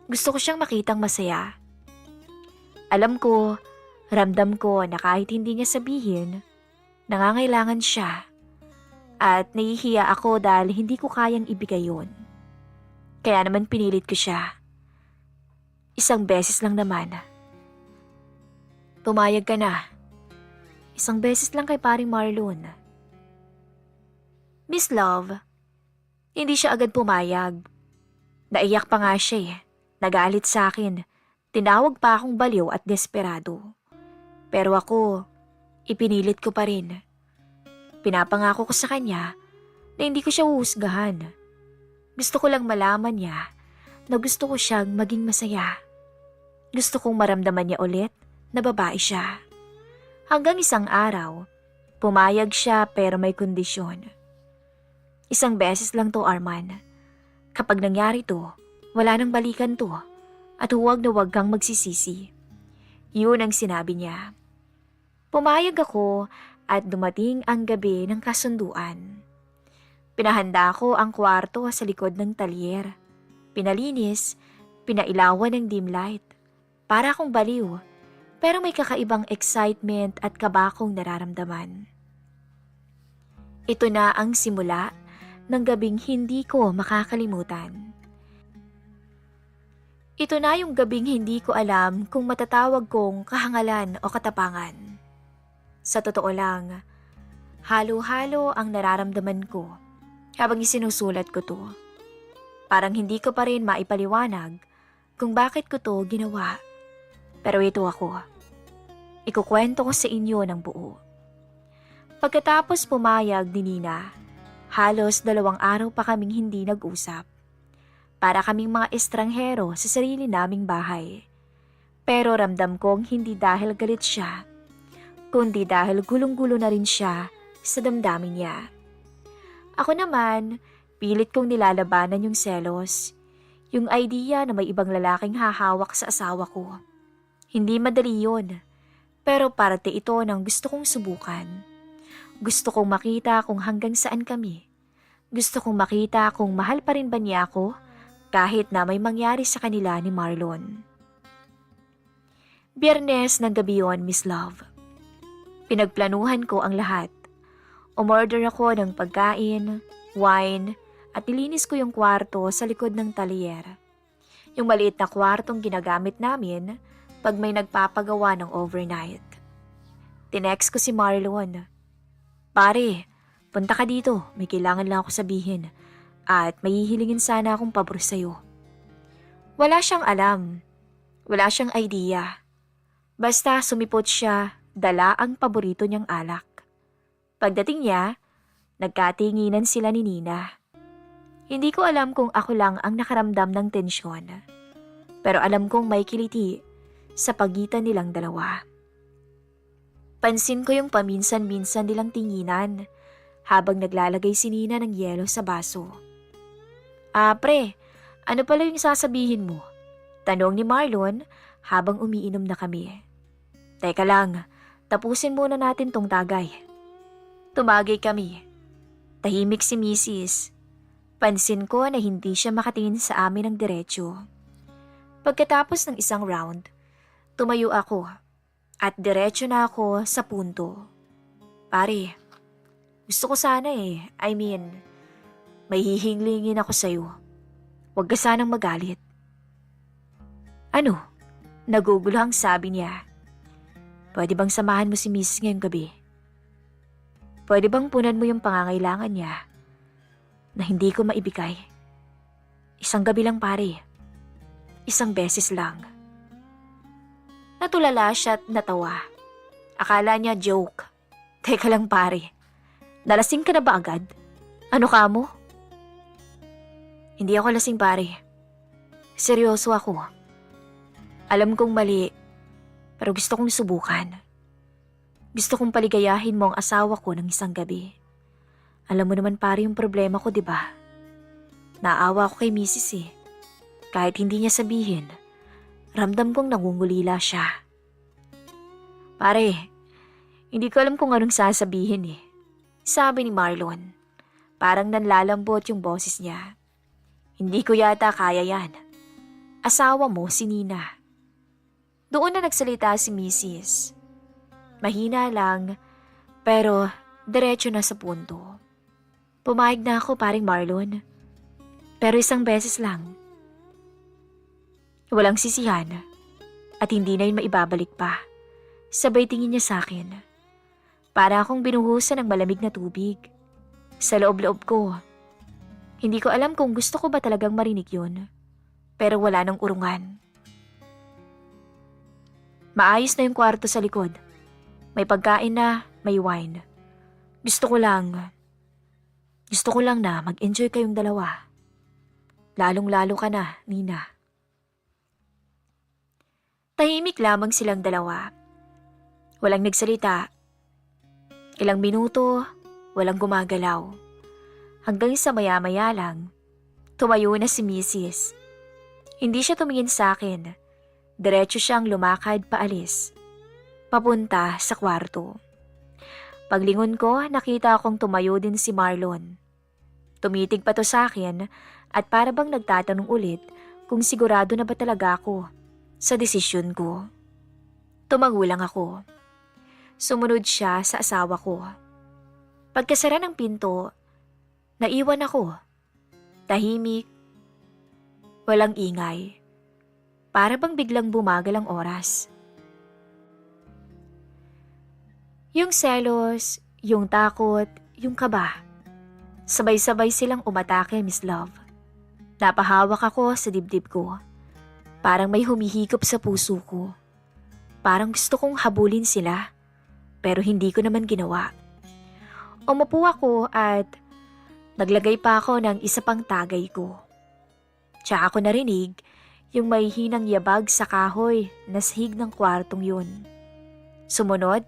gusto ko siyang makitang masaya. Alam ko, ramdam ko na kahit hindi niya sabihin, nangangailangan siya. At nahihiya ako dahil hindi ko kayang ibigay yun. Kaya naman pinilit ko siya. Isang beses lang naman. "Pumayag ka na. Isang beses lang kay paring Marlon." Miss Love, hindi siya agad pumayag. Naiyak pa nga siya eh. Nagalit sa akin. Tinawag pa akong baliw at desperado. Pero ako, ipinilit ko pa rin. Pinapangako ko sa kanya na hindi ko siya uhusgahan. Gusto ko lang malaman niya na gusto ko siyang maging masaya. Gusto kong maramdaman niya ulit na babae siya. Hanggang isang araw, pumayag siya pero may kondisyon. Isang beses lang to, Arman. Kapag nangyari to, wala nang balikan to at huwag na huwag kang magsisisi. Yun ang sinabi niya. Pumayag ako at dumating ang gabi ng kasunduan. Pinahanda ko ang kwarto sa likod ng talyer. Pinalinis, pinailawan ng dim light. Para akong baliw, pero may kakaibang excitement at kaba akong nararamdaman. Ito na ang simula ng gabing hindi ko makakalimutan. Ito na yung gabing hindi ko alam kung matatawag kong kahangalan o katapangan. Sa totoo lang, halo-halo ang nararamdaman ko habang isinusulat ko to. Parang hindi ko pa rin maipaliwanag kung bakit ko to ginawa. Pero ito ako. Ikukwento ko sa inyo ng buo. Pagkatapos pumayag ni Nina, halos 2 araw pa kaming hindi nag-usap. Para kaming mga estranghero sa sarili naming bahay. Pero ramdam kong hindi dahil galit siya, kundi dahil gulong-gulo na rin siya sa damdamin niya. Ako naman, pilit kong nilalabanan yung selos, yung idea na may ibang lalaking hahawak sa asawa ko. Hindi madali yun, pero parte ito ng gusto kong subukan. Gusto kong makita kung hanggang saan kami. Gusto kong makita kung mahal pa rin ba niya ako kahit na may mangyari sa kanila ni Marlon. Biyernes ng gabi yon, Miss Love. Pinagplanuhan ko ang lahat. Umorder ako ng pagkain, wine, at nilinis ko yung kwarto sa likod ng talyer. Yung maliit na kwartong ginagamit namin pag may nagpapagawa ng overnight. Tinext ko si Marlon. Pare, punta ka dito. May kailangan lang ako sabihin. At may hihilingin sana akong pabor sa'yo. Wala siyang alam. Wala siyang idea. Basta sumipot siya, dala ang paborito niyang alak. Pagdating niya, nagkatinginan sila ni Nina. Hindi ko alam kung ako lang ang nakaramdam ng tensyon. Pero alam kong may kiliti sa pagitan nilang dalawa. Pansin ko yung paminsan-minsan nilang tinginan habang naglalagay si Nina ng yelo sa baso. Pre, ano pala yung sasabihin mo? Tanong ni Marlon habang umiinom na kami. Teka lang, tapusin muna natin tong tagay. Tumagay kami. Tahimik si Mrs. Pansin ko na hindi siya makatingin sa amin ng diretsyo. Pagkatapos ng isang round, tumayo ako at diretso na ako sa punto. Pare, gusto ko sana may hihinglingin ako sa'yo. Huwag ka sanang magalit. Ano? Naguguluhang sabi niya. Pwede bang samahan mo si Mrs. ngayong gabi? Pwede bang punan mo yung pangangailangan niya na hindi ko maibigay? Isang gabi lang pare. Isang beses lang. Natulala siya at natawa. Akala niya joke. Teka lang pare. Nalasing ka na ba agad? Ano ka mo? Hindi ako lasing pare. Seryoso ako. Alam kong mali, pero gusto kong subukan. Gusto kong paligayahin mo ang asawa ko ng isang gabi. Alam mo naman pare yung problema ko, di ba? Naawa ako kay Mrs. Kahit hindi niya sabihin, ramdam kong nangungulila siya. Pare, hindi ko alam kung anong sasabihin. Sabi ni Marlon. Parang nanlalambot yung boses niya. Hindi ko yata kaya yan. Asawa mo si Nina. Doon na nagsalita si Mrs. Mahina lang, pero diretso na sa punto. Pumayag na ako paring Marlon. Pero isang beses lang. Walang sisihan at hindi na yun maibabalik pa. Sabay tingin niya sa akin. Para akong binuhusan ng malamig na tubig. Sa loob-loob ko. Hindi ko alam kung gusto ko ba talagang marinig yun. Pero wala nang urungan. Maayos na yung kwarto sa likod. May pagkain na, may wine. Gusto ko lang na mag-enjoy kayong dalawa. Lalong-lalo ka na, Nina. Tahimik lamang silang dalawa. Walang nagsalita. Ilang minuto, walang gumagalaw. Hanggang sa maya-maya lang, tumayo na si Mrs. Hindi siya tumingin sa akin. Diretso siyang lumakad paalis. Papunta sa kwarto. Paglingon ko, nakita akong tumayo din si Marlon. Tumitig pa to sa akin at para bang nagtatanong ulit kung sigurado na ba talaga ako sa desisyon ko. Tumango lang ako. Sumunod siya sa asawa ko. Pagkasara ng pinto, naiwan ako. Tahimik, walang ingay. Para bang biglang bumagal ang oras. Yung selos, yung takot, yung kaba. Sabay-sabay silang umatake, Miss Love. Napahawak ako sa dibdib ko. Parang may humihigop sa puso ko. Parang gusto kong habulin sila, pero hindi ko naman ginawa. Umupo ako at naglagay pa ako ng isa pang tagay ko. Tsaka ako narinig yung may hinang yabag sa kahoy na sahig ng kwartong yun. Sumunod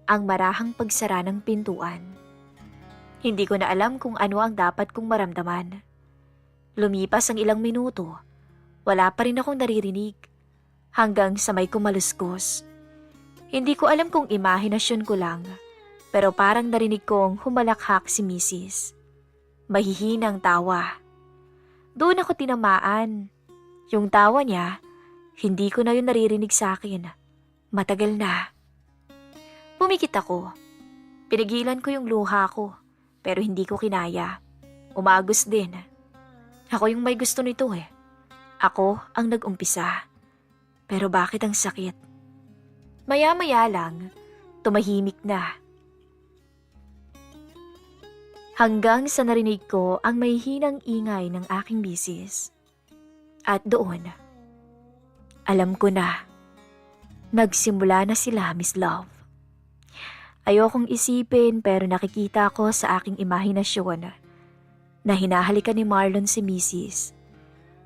ang marahang pagsara ng pintuan. Hindi ko na alam kung ano ang dapat kong maramdaman. Lumipas ang ilang minuto, wala pa rin akong naririnig hanggang sa may kumaluskos. Hindi ko alam kung imahinasyon ko lang, pero parang narinig kong humalakhak si Mrs. Mahihinang tawa. Doon ako tinamaan. Yung tawa niya, hindi ko na yun naririnig sa akin. Matagal na. Pumikit ako. Pinigilan ko yung luha ko, pero hindi ko kinaya. Umagos din. Ako yung may gusto nito eh. Ako ang nag-umpisa. Pero bakit ang sakit? Maya-maya lang, tumahimik na. Hanggang sa narinig ko ang may hinang ingay ng aking misis. At doon, alam ko na, nagsimula na sila, Miss Love. Ayokong isipin pero nakikita ko sa aking imahinasyon na hinahalikan ni Marlon si Mrs.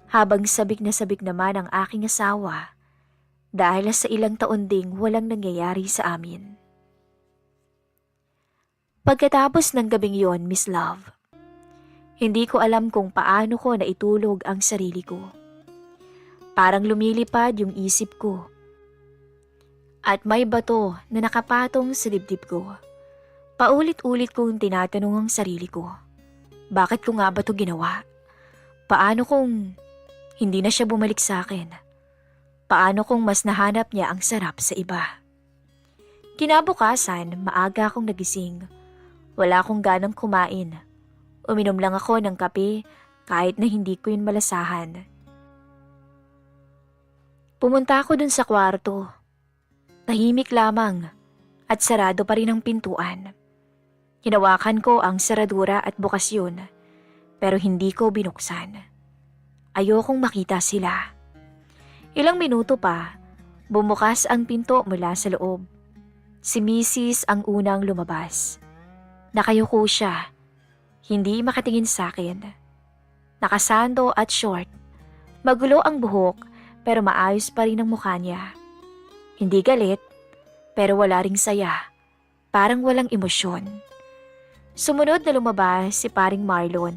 habang sabik na sabik naman ang aking asawa dahil sa ilang taon ding walang nangyayari sa amin. Pagkatapos ng gabing yon, Miss Love, hindi ko alam kung paano ko naitulog ang sarili ko. Parang lumilipad yung isip ko. At may bato na nakapatong sa dibdib ko. Paulit-ulit kong tinatanong ang sarili ko. Bakit ko nga ba ito ginawa? Paano kung hindi na siya bumalik sa akin? Paano kung mas nahanap niya ang sarap sa iba? Kinabukasan, maaga akong nagising. Wala akong ganang kumain. Uminom lang ako ng kape kahit na hindi ko yun malasahan. Pumunta ako dun sa kwarto. Tahimik lamang at sarado pa rin ang pintuan. Hinawakan ko ang saradura at bukas yun, pero hindi ko binuksan. Ayokong makita sila. Ilang minuto pa, bumukas ang pinto mula sa loob. Si Mrs. ang unang lumabas. Nakayuko siya, hindi makatingin sa akin. Nakasando at short. Magulo ang buhok pero maayos pa rin ang mukha niya. Hindi galit, pero wala ring saya. Parang walang emosyon. Sumunod na lumabas si paring Marlon.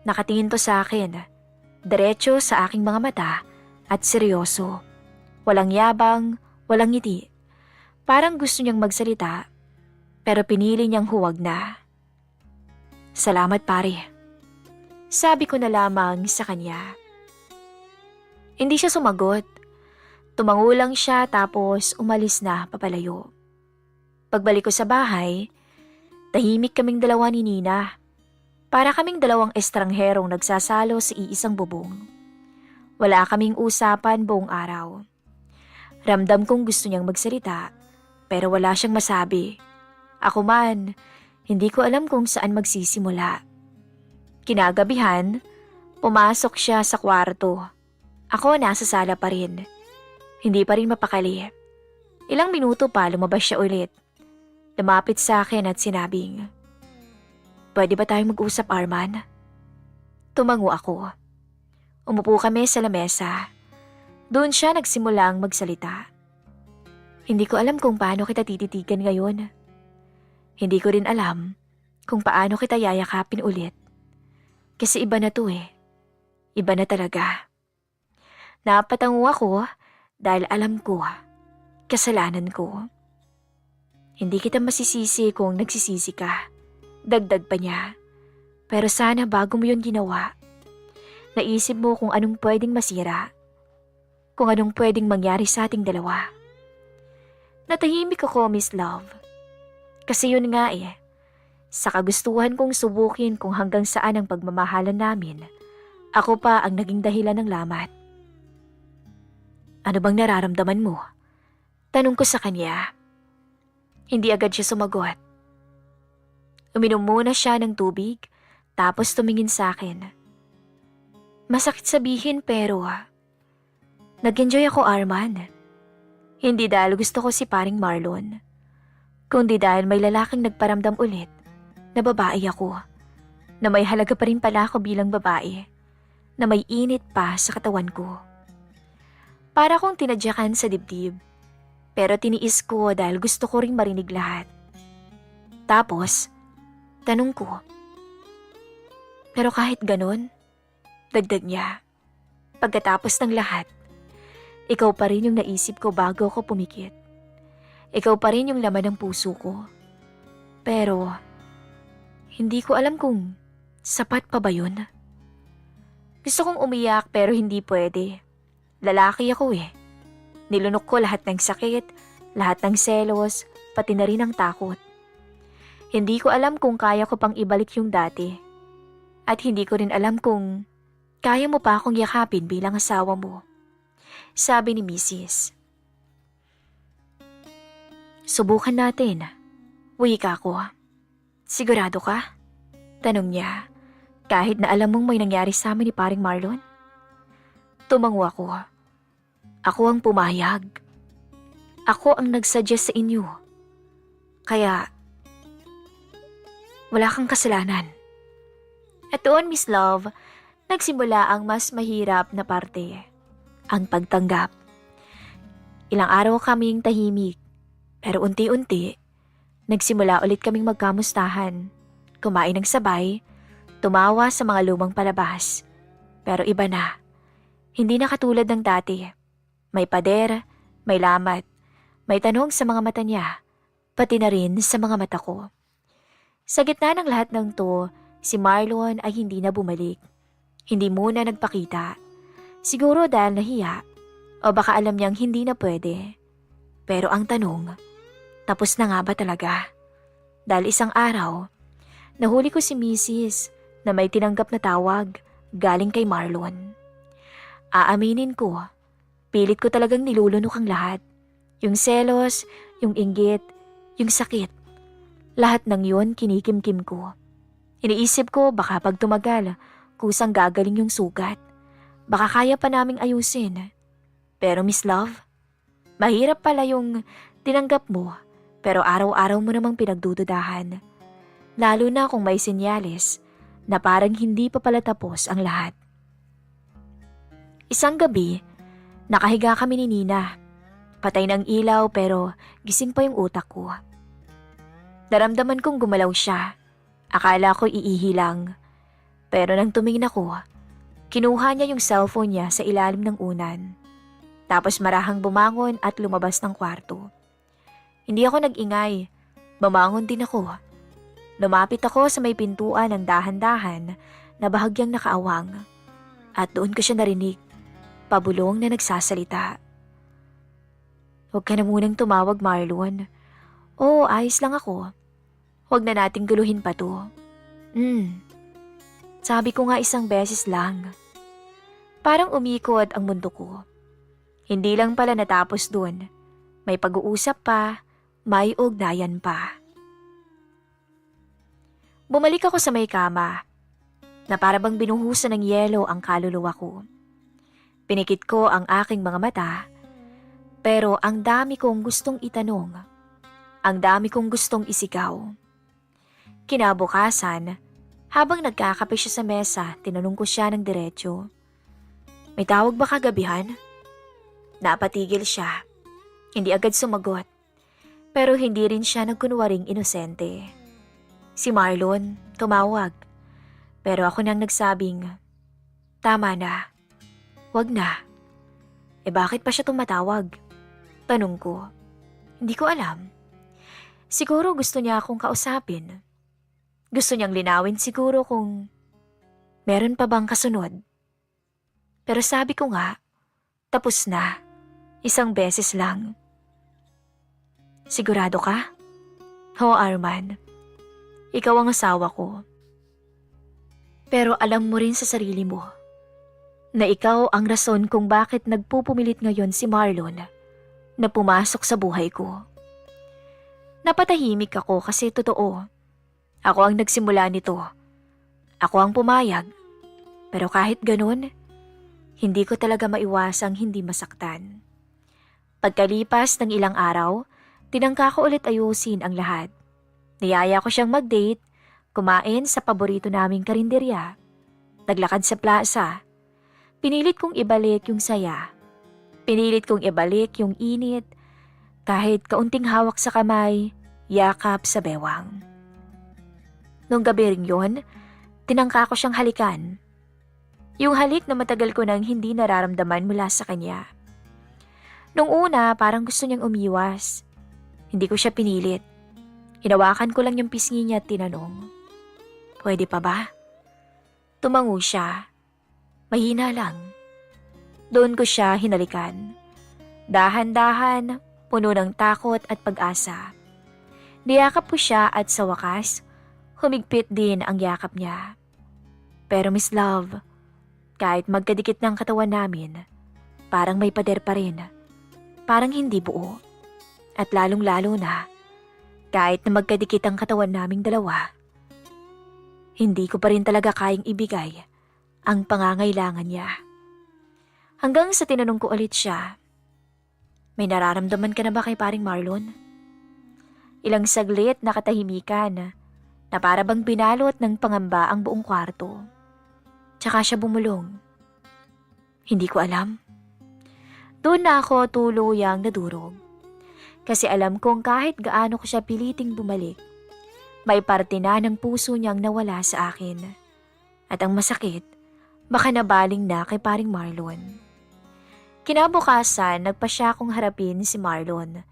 Nakatingin to sa akin, diretso sa aking mga mata at seryoso. Walang yabang, walang ngiti. Parang gusto niyang magsalita, pero pinili niyang huwag na. Salamat pare. Sabi ko na lamang sa kanya. Hindi siya sumagot. Tumango lang siya tapos umalis na papalayo. Pagbalik ko sa bahay, tahimik kaming dalawa ni Nina. Para kaming dalawang estrangherong nagsasalo sa iisang bubong. Wala kaming usapan buong araw. Ramdam kong gusto niyang magsalita, pero wala siyang masabi. Ako man, hindi ko alam kung saan magsisimula. Kinagabihan, pumasok siya sa kwarto. Ako nasa sala pa rin. Hindi pa rin mapakali. Ilang minuto pa lumabas siya ulit. Lumapit sa akin at sinabing, "Pwede ba tayong mag-usap, Arman?" Tumango ako. Umupo kami sa lamesa. Doon siya nagsimulang magsalita. Hindi ko alam kung paano kita tititigan ngayon. Hindi ko rin alam kung paano kita yayakapin ulit. Kasi iba na to eh. Iba na talaga. Napatango ako dahil alam ko, kasalanan ko. Hindi kita masisisi kung nagsisisi ka. Dagdag pa niya. Pero sana bago mo yun ginawa, naisip mo kung anong pwedeng masira. Kung anong pwedeng mangyari sa ating dalawa. Natahimik ako, Miss Love. Kasi yun nga eh. Sa kagustuhan kong subukin kung hanggang saan ang pagmamahalan namin, ako pa ang naging dahilan ng lamat. Ano bang nararamdaman mo? Tanong ko sa kanya. Hindi agad siya sumagot. Uminom muna siya ng tubig, tapos tumingin sa akin. Masakit sabihin pero nag-enjoy ako, Arman. Hindi dahil gusto ko si paring Marlon, kundi dahil may lalaking nagparamdam ulit na babae ako, na may halaga pa rin pala ako bilang babae, na may init pa sa katawan ko. Para kong tinadyakan sa dibdib, pero tiniis ko dahil gusto ko ring marinig lahat. Tapos, tanong ko, pero kahit ganun, dagdag niya, pagkatapos ng lahat, ikaw pa rin yung naisip ko bago ako pumikit. Ikaw pa rin yung laman ng puso ko. Pero, hindi ko alam kung sapat pa ba yun. Gusto kong umiyak pero hindi pwede. Lalaki ako eh. Nilunok ko lahat ng sakit, lahat ng selos, pati na rin ang takot. Hindi ko alam kung kaya ko pang ibalik yung dati. At hindi ko rin alam kung kaya mo pa akong yakapin bilang asawa mo. Sabi ni Mrs. Subukan natin. Wika ko. Sigurado ka? Tanong niya, kahit na alam mong may nangyari sa amin ni paring Marlon. Tumango ako. Ako ang pumayag. Ako ang nagsuggest sa inyo. Kaya, wala kang kasalanan. At doon, Miss Love, nagsimula ang mas mahirap na parte. Ang pagtanggap. Ilang araw kaming tahimik, pero unti-unti, nagsimula ulit kaming magkamustahan, kumain ng sabay, tumawa sa mga lumang palabas. Pero iba na, hindi na katulad ng dati. May pader, may lamat, may tanong sa mga mata niya, pati na rin sa mga mata ko. Sa gitna ng lahat ng to, si Marlon ay hindi na bumalik. Hindi muna nagpakita. Siguro dahil nahiya o baka alam niyang hindi na pwede. Pero ang tanong, tapos na nga ba talaga? Dahil isang araw, nahuli ko si Mrs. na may tinanggap na tawag galing kay Marlon. Aaminin ko, pilit ko talagang nilulunok ang lahat. Yung selos, yung inggit, yung sakit. Lahat ng yun kinikimkim ko. Iniisip ko baka pag tumagal, kusang gagaling yung sugat. Baka kaya pa naming ayusin. Pero Miss Love, mahirap pala yung tinanggap mo pero araw-araw mo namang pinagdududahan. Lalo na kung may senyales na parang hindi pa pala tapos ang lahat. Isang gabi, nakahiga kami ni Nina. Patay ng ilaw pero gising pa yung utak ko. Naramdaman kong gumalaw siya. Akala ko iihi lang. Pero nang tumingin ako, kinuha niya yung cellphone niya sa ilalim ng unan. Tapos marahang bumangon at lumabas ng kwarto. Hindi ako nag-ingay. Bumangon din ako. Lumapit ako sa may pintuan ng dahan-dahan na bahagyang nakaawang. At doon ko siya narinig, pabulong na nagsasalita. Huwag ka na munang tumawag, Marlon. Oo, ayos lang ako. Huwag na nating guluhin pa to. Sabi ko nga isang beses lang. Parang umikot ang mundo ko. Hindi lang pala natapos dun. May pag-uusap pa, may ugnayan pa. Bumalik ako sa may kama, na para bang binuhusan ng yelo ang kaluluwa ko. Pinikit ko ang aking mga mata, pero ang dami kong gustong itanong. Ang dami kong gustong isigaw. Kinabukasan, habang nagkakape siya sa mesa, tinanong ko siya ng diretso. May tawag ba kagabihan? Napatigil siya. Hindi agad sumagot. Pero hindi rin siya nagkunwaring inosente. Si Marlon, tumawag. Pero ako nang nagsabing, tama na. Wag na. Bakit pa siya tumatawag? Tanong ko. Hindi ko alam. Siguro gusto niya akong kausapin. Gusto niyang linawin siguro kung meron pa bang kasunod. Pero sabi ko nga, tapos na. Isang beses lang. Sigurado ka? Oo, Arman. Ikaw ang asawa ko. Pero alam mo rin sa sarili mo na ikaw ang rason kung bakit nagpupumilit ngayon si Marlon na pumasok sa buhay ko. Napatahimik ako kasi totoo. Ako ang nagsimula nito. Ako ang pumayag. Pero kahit ganun, hindi ko talaga maiwasang hindi masaktan. Pagkalipas ng ilang araw, tinangka ko ulit ayusin ang lahat. Niyaya ko siyang mag-date, kumain sa paborito naming karinderya, naglakad sa plaza. Pinilit kong ibalik yung saya. Pinilit kong ibalik yung init, kahit kaunting hawak sa kamay, yakap sa bewang. Nung gabi rin yun, tinangka ko siyang halikan. Yung halik na matagal ko nang hindi nararamdaman mula sa kanya. Nung una, parang gusto niyang umiwas. Hindi ko siya pinilit. Hinawakan ko lang yung pisngi niya at tinanong, pwede pa ba? Tumango siya. Mahina lang. Doon ko siya hinalikan. Dahan-dahan, puno ng takot at pag-asa. Niyakap ko siya at sa wakas, humigpit din ang yakap niya. Pero Miss Love, kahit magkadikit ng katawan namin, parang may pader pa rin. Parang hindi buo. At lalong-lalo na, kahit na magkadikit ang katawan naming dalawa, hindi ko pa rin talaga kayang ibigay ang pangangailangan niya. Hanggang sa tinanong ko ulit siya, may nararamdaman ka na ba kay paring Marlon? Ilang saglit na katahimikan na para bang binalot ng pangamba ang buong kwarto. Tsaka siya bumulong. Hindi ko alam. Doon na ako tuluyang nadurog. Kasi alam kong kahit gaano ko siya piliting bumalik, may parte na ng puso niyang nawala sa akin. At ang masakit, baka nabaling na kay paring Marlon. Kinabukasan, nagpa siya kong harapin si Marlon.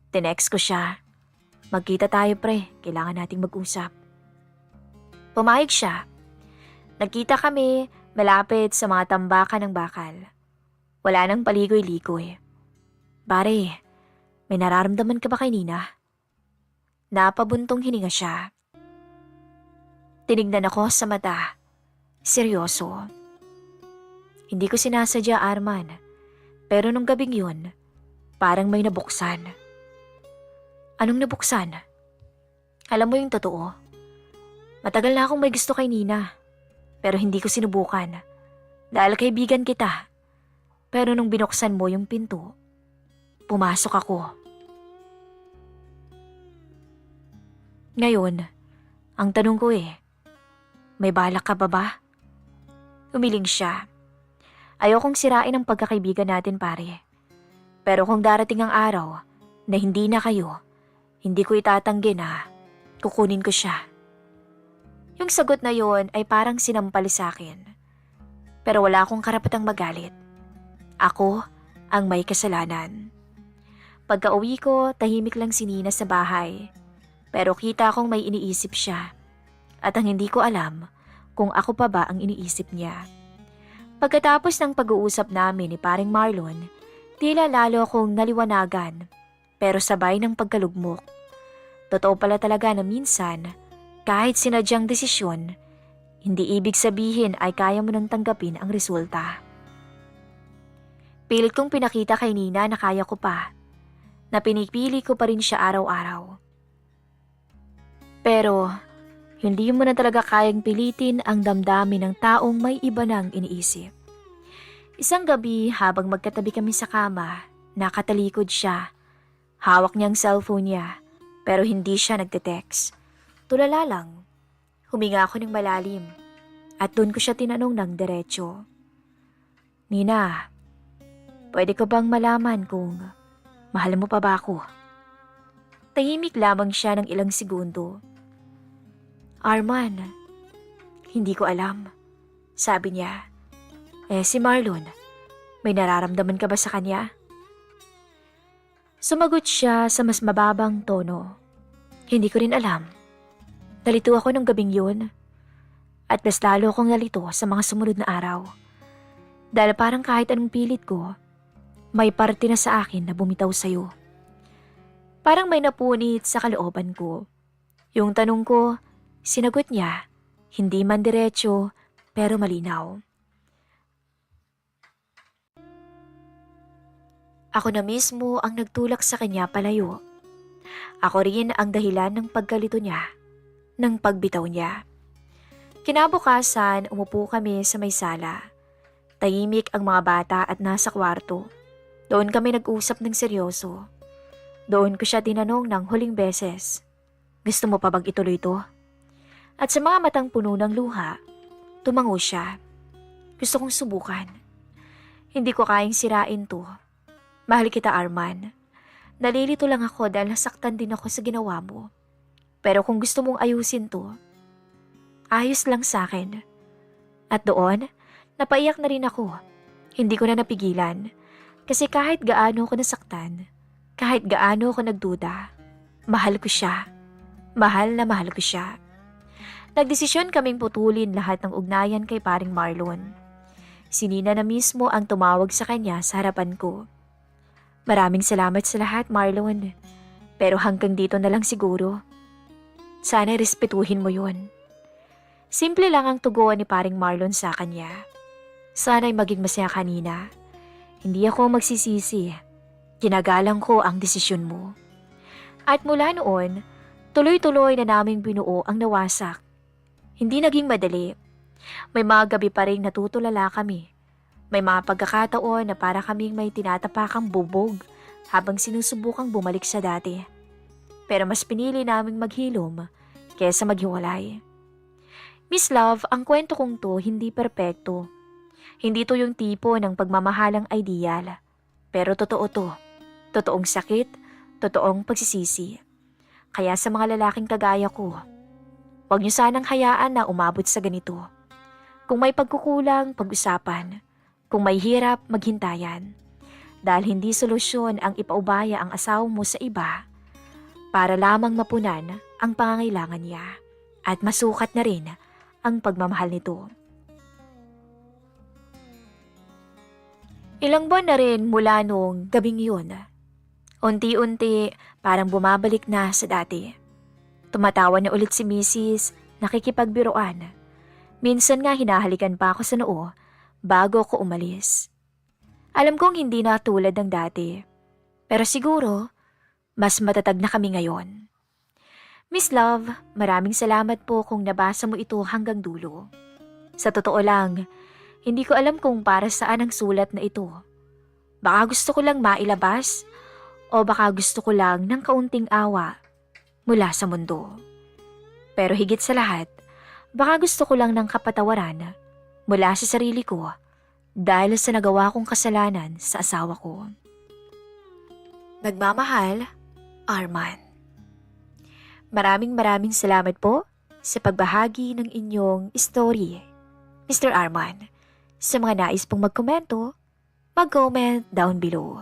Tinext ko siya. Magkita tayo pre, kailangan nating mag-usap. Pumayag siya. Nagkita kami malapit sa mga tambakan ng bakal. Wala nang paligoy-ligoy. Pare, may nararamdaman ka ba kay Nina? Napabuntong hininga siya. Tinignan ako sa mata. Seryoso. Hindi ko sinasadya, Arman. Pero nung gabing yun, parang may nabuksan. Anong nabuksan? Alam mo yung totoo. Matagal na akong may gusto kay Nina. Pero hindi ko sinubukan. Dahil kaibigan kita. Pero nung binuksan mo yung pinto, pumasok ako. Ngayon, ang tanong ko may balak ka ba? Umiling siya. Ayokong sirain ang pagkakaibigan natin pare. Pero kung darating ang araw na hindi na kayo, hindi ko itatanggi na kukunin ko siya. Yung sagot na yon ay parang sinampali sa akin. Pero wala akong karapatang magalit. Ako ang may kasalanan. Pagka-uwi ko, tahimik lang si Nina sa bahay. Pero kita kong may iniisip siya. At ang hindi ko alam kung ako pa ba ang iniisip niya. Pagkatapos ng pag-uusap namin ni paring Marlon, tila lalo akong naliwanagan. Pero sabay ng pagkalugmok. Totoo pala talaga na minsan, kahit sinadyang desisyon, hindi ibig sabihin ay kaya mo nang tanggapin ang resulta. Pilit kong pinakita kay Nina na kaya ko pa, na pinipili ko pa rin siya araw-araw. Pero, hindi mo na talaga kayang pilitin ang damdamin ng taong may iba nang iniisip. Isang gabi habang magkatabi kami sa kama, nakatalikod siya. Hawak niya ang cellphone niya, pero hindi siya nagte-text. Tulala lang. Huminga ako ng malalim, at doon ko siya tinanong ng diretso. Nina, Pwede ko bang malaman kung mahal mo pa ba ako? Tahimik lamang siya ng ilang segundo. Arman, hindi ko alam. Sabi niya. Si Marlon, may nararamdaman ka ba sa kanya? Sumagot siya sa mas mababang tono. Hindi ko rin alam. Nalito ako nung gabing yun. At mas lalo akong nalito sa mga sumunod na araw. Dahil parang kahit anong pilit ko, may parte na sa akin na bumitaw sa'yo. Parang may napunit sa kalooban ko. Yung tanong ko, sinagot niya, hindi man diretso, pero malinaw. Ako na mismo ang nagtulak sa kanya palayo. Ako rin ang dahilan ng pagkalito niya, ng pagbitaw niya. Kinabukasan, umupo kami sa may sala. Tahimik ang mga bata at nasa kwarto. Doon kami nag-usap ng seryoso. Doon ko siya tinanong ng huling beses. Gusto mo pa bang ituloy to? At sa mga matang puno ng luha, tumango siya. Gusto kong subukan. Hindi ko kayang sirain to. Mahal kita, Arman. Nalilito lang ako dahil nasaktan din ako sa ginawa mo. Pero kung gusto mong ayusin to, ayos lang sa akin. At doon, napaiyak na rin ako. Hindi ko na napigilan. Kasi kahit gaano ako nasaktan, kahit gaano ako nagduda, mahal ko siya. Mahal na mahal ko siya. Nagdesisyon kaming putulin lahat ng ugnayan kay paring Marlon. Si Nina na mismo ang tumawag sa kanya sa harapan ko. Maraming salamat sa lahat, Marlon. Pero hanggang dito na lang siguro. Sana respetuhin mo yun. Simple lang ang tugon ni paring Marlon sa kanya. Sana'y maging masaya kanina. Hindi ako magsisisi. Ginagalang ko ang desisyon mo. At mula noon, tuloy-tuloy na naming binuo ang nawasak. Hindi naging madali. May mga gabi pa rin natutulala kami. May mga pagkakataon na para kaming may tinatapakang bubog habang sinusubukang bumalik sa dati. Pero mas pinili naming maghilom kesa maghiwalay. Miss Love, ang kwento kong to hindi perpekto. Hindi to yung tipo ng pagmamahalang ideal. Pero totoo to. Totoong sakit, totoong pagsisisi. Kaya sa mga lalaking kagaya ko, huwag niyo sanang hayaan na umabot sa ganito. Kung may pagkukulang, pag-usapan. Kung may hirap, maghintayan. Dahil hindi solusyon ang ipaubaya ang asawa mo sa iba para lamang mapunan ang pangangailangan niya at masukat na rin ang pagmamahal nito. Ilang buwan na rin mula nung gabing yun. Unti-unti parang bumabalik na sa dati. Tumatawa na ulit si Mrs. Nakikipagbiruan. Minsan nga hinahalikan pa ako sa noo bago ko umalis. Alam kong hindi na tulad ng dati. Pero siguro, mas matatag na kami ngayon. Miss Love, maraming salamat po kung nabasa mo ito hanggang dulo. Sa totoo lang, hindi ko alam kung para saan ang sulat na ito. Baka gusto ko lang mailabas o baka gusto ko lang ng kaunting awa mula sa mundo. Pero higit sa lahat, baka gusto ko lang ng kapatawaran mula sa sarili ko dahil sa nagawa kong kasalanan sa asawa ko. Nagmamahal, Arman. Maraming salamat po sa pagbahagi ng inyong story, Mr. Arman. Sa mga nais pong magkomento, mag-comment down below.